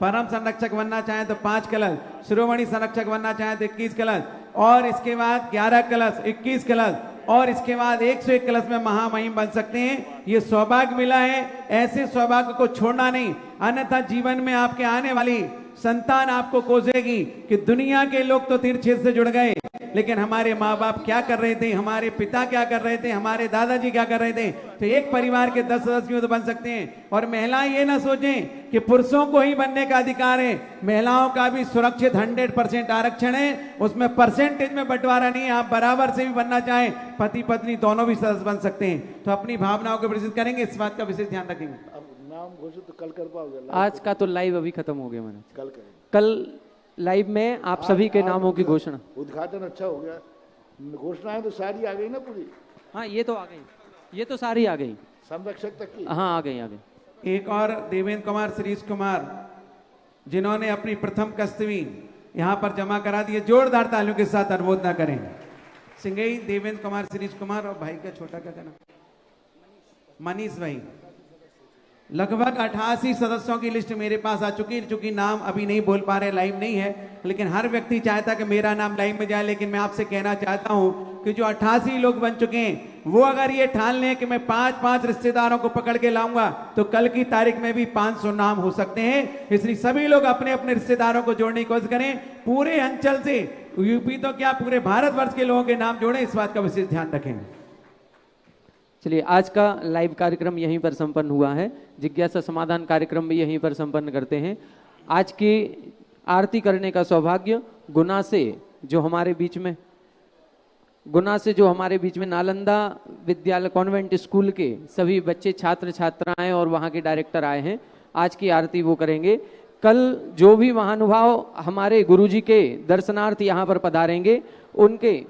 Speaker 11: परम संरक्षक बनना चाहें तो 5 कलश, शिरोमणि संरक्षक बनना चाहें तो 21 कलश, और इसके बाद 11 कलश, 21 कलश, और इसके बाद 101 कलश में महामहिम बन सकते हैं। ये सौभाग्य मिला है, ऐसे सौभाग्य को छोड़ना नहीं, अन्यथा जीवन में आपके आने वाली संतान आपको कोसेगी कि दुनिया के लोग तो तीर्थ क्षेत्र से जुड़ गए, लेकिन हमारे माँ बाप क्या कर रहे थे, हमारे पिता क्या कर रहे थे, हमारे दादाजी क्या कर रहे थे। तो एक परिवार के 10 सदस्य तो बन सकते हैं। और महिलाएं ये ना सोचें कि पुरुषों को ही बनने का अधिकार है, महिलाओं का भी सुरक्षित 100% आरक्षण है, उसमें परसेंटेज में बंटवारा नहीं है। आप बराबर से भी बनना चाहें, पति पत्नी दोनों भी सदस्य बन सकते हैं। तो अपनी भावनाओं को प्रदर्शित करेंगे, इस बात का विशेष ध्यान रखेंगे।
Speaker 2: नाम घोषित तो कल कर पाओगे?
Speaker 6: आज का तो लाइव अभी खत्म हो गया मैंने,
Speaker 2: कल करेंगे।
Speaker 6: कल लाइव में आप सभी के नामों की घोषणा।
Speaker 2: उद्घाटन अच्छा हो गया, घोषणाएं तो सारी आ गई ना पूरी।
Speaker 6: हाँ ये तो आ गई, ये तो सारी आ गई,
Speaker 2: संरक्षक तक की।
Speaker 6: हाँ आ गई।
Speaker 11: एक और देवेंद्र कुमार श्रीश कुमार, जिन्होंने अपनी प्रथम कस्तवी यहाँ पर जमा करा दी है, जोरदार तालियों के साथ अनुमोदना करें। सिंगई देवेंद्र कुमार श्रीश कुमार, और भाई का छोटा क्या कहना, मनीष भाई। लगभग 88 सदस्यों की लिस्ट मेरे पास आ चुकी नाम अभी नहीं बोल पा रहे, लाइव नहीं है, लेकिन हर व्यक्ति चाहता कि मेरा नाम लाइव में जाए। लेकिन मैं आपसे कहना चाहता हूं कि जो 88 लोग बन चुके हैं, वो अगर ये ठान लें कि मैं 5-5 रिश्तेदारों को पकड़ के लाऊंगा, तो कल की तारीख में भी 500 नाम हो सकते हैं। इसलिए सभी लोग अपने अपने रिश्तेदारों को जोड़ने की कोशिश करें। पूरे अंचल से, यूपी तो क्या पूरे भारतवर्ष के लोगों के नाम जोड़ें, इस बात का विशेष ध्यान रखें।
Speaker 6: चलिए, आज का लाइव कार्यक्रम यहीं पर संपन्न हुआ है। जिज्ञासा समाधान कार्यक्रम भी यहीं पर संपन्न करते हैं। आज की आरती करने का सौभाग्य गुना से जो हमारे बीच में नालंदा विद्यालय कॉन्वेंट स्कूल के सभी बच्चे, छात्र छात्राएं और वहां के डायरेक्टर आए हैं। आज की आरती वो करेंगे। कल जो भी महानुभाव हमारे गुरुजी के दर्शनार्थ यहाँ पर पधारेंगे, उनके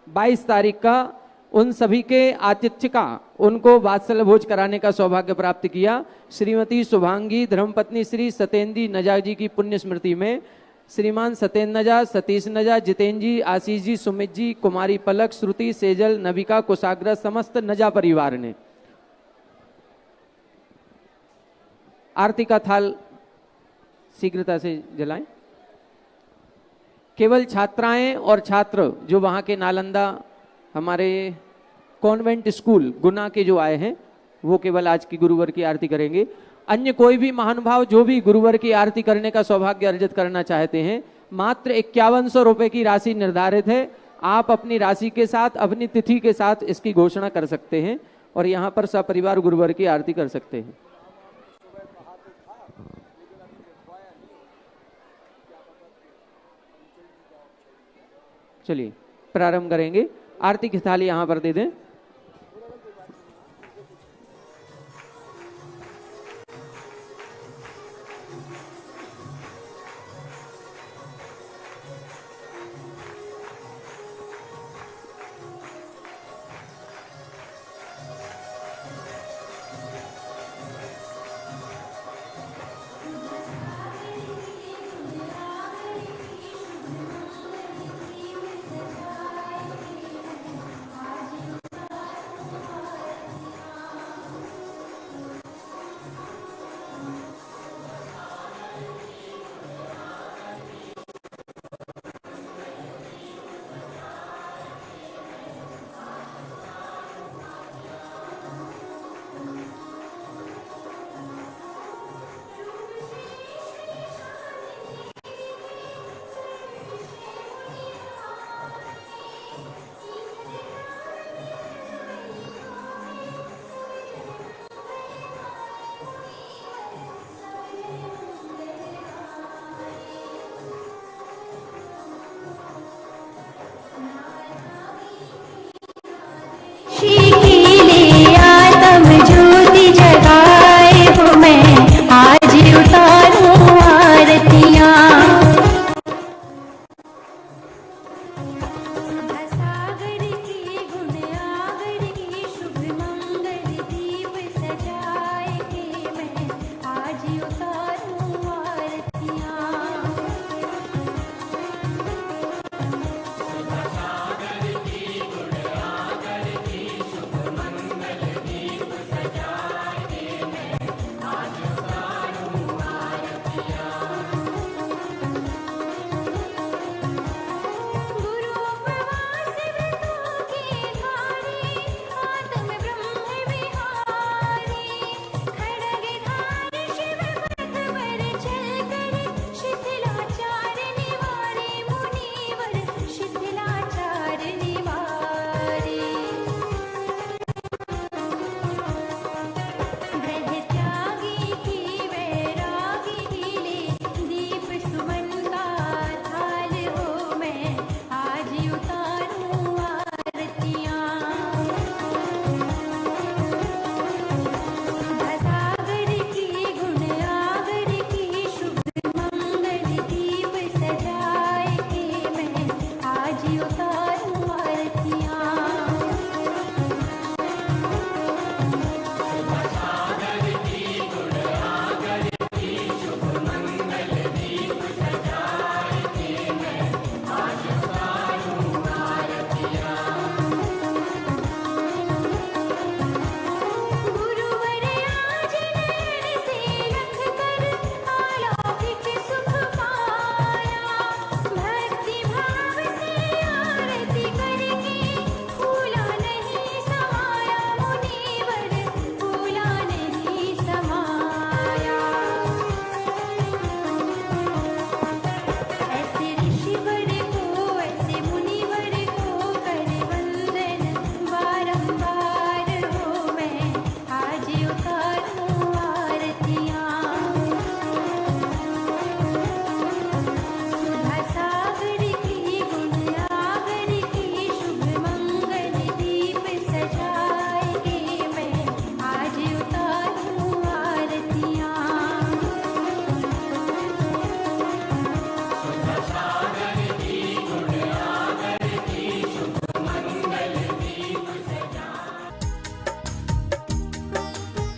Speaker 6: 22 तारीख का उन सभी के आतिथ्य का, उनको वात्सल्य भोज कराने का सौभाग्य प्राप्त किया। श्रीमती शुभांगी धर्मपत्नी श्री सतेंद्र नजा जी की पुण्य स्मृति में श्रीमान सतेंद्र नजा, सतीश नजा, जितेंद्र जी, आशीष जी, सुमित जी, कुमारी पलक, श्रुति, सेजल, नविका, कुशाग्र, समस्त नजा परिवार ने आरती का थाल शीघ्रता से जलाएं। केवल छात्राएं और छात्र जो वहां के नालंदा हमारे कॉन्वेंट स्कूल गुना के जो आए हैं, वो केवल आज की गुरुवर की आरती करेंगे। अन्य कोई भी महानुभाव जो भी गुरुवर की आरती करने का सौभाग्य अर्जित करना चाहते हैं, मात्र 5100 रुपए की राशि निर्धारित है। आप अपनी राशि के साथ, अपनी तिथि के साथ इसकी घोषणा कर सकते हैं और यहाँ पर सपरिवार गुरुवर की आरती कर सकते हैं। चलिए प्रारंभ करेंगे। आरती की थाली यहां पर दे दें।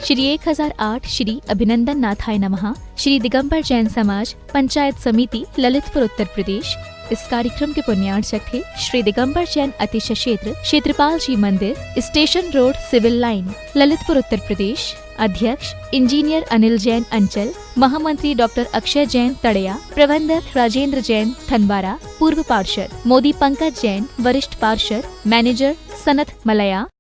Speaker 1: श्री 1008 श्री अभिनंदन नाथाय नमः श्री दिगंबर जैन समाज पंचायत समिति ललितपुर उत्तर प्रदेश। इस कार्यक्रम के पुण्यार्चक थे श्री दिगंबर जैन अतिशय क्षेत्र क्षेत्रपाल जी मंदिर, station road, civil line, Lalitpur Uttar Pradesh. अध्यक्ष इंजीनियर अनिल जैन अंचल, महामंत्री डॉक्टर अक्षय जैन तड़या, प्रबंधक राजेंद्र जैन थनवारा, पूर्व पार्षद मोदी पंकज जैन, वरिष्ठ पार्षद, मैनेजर सनत मलया।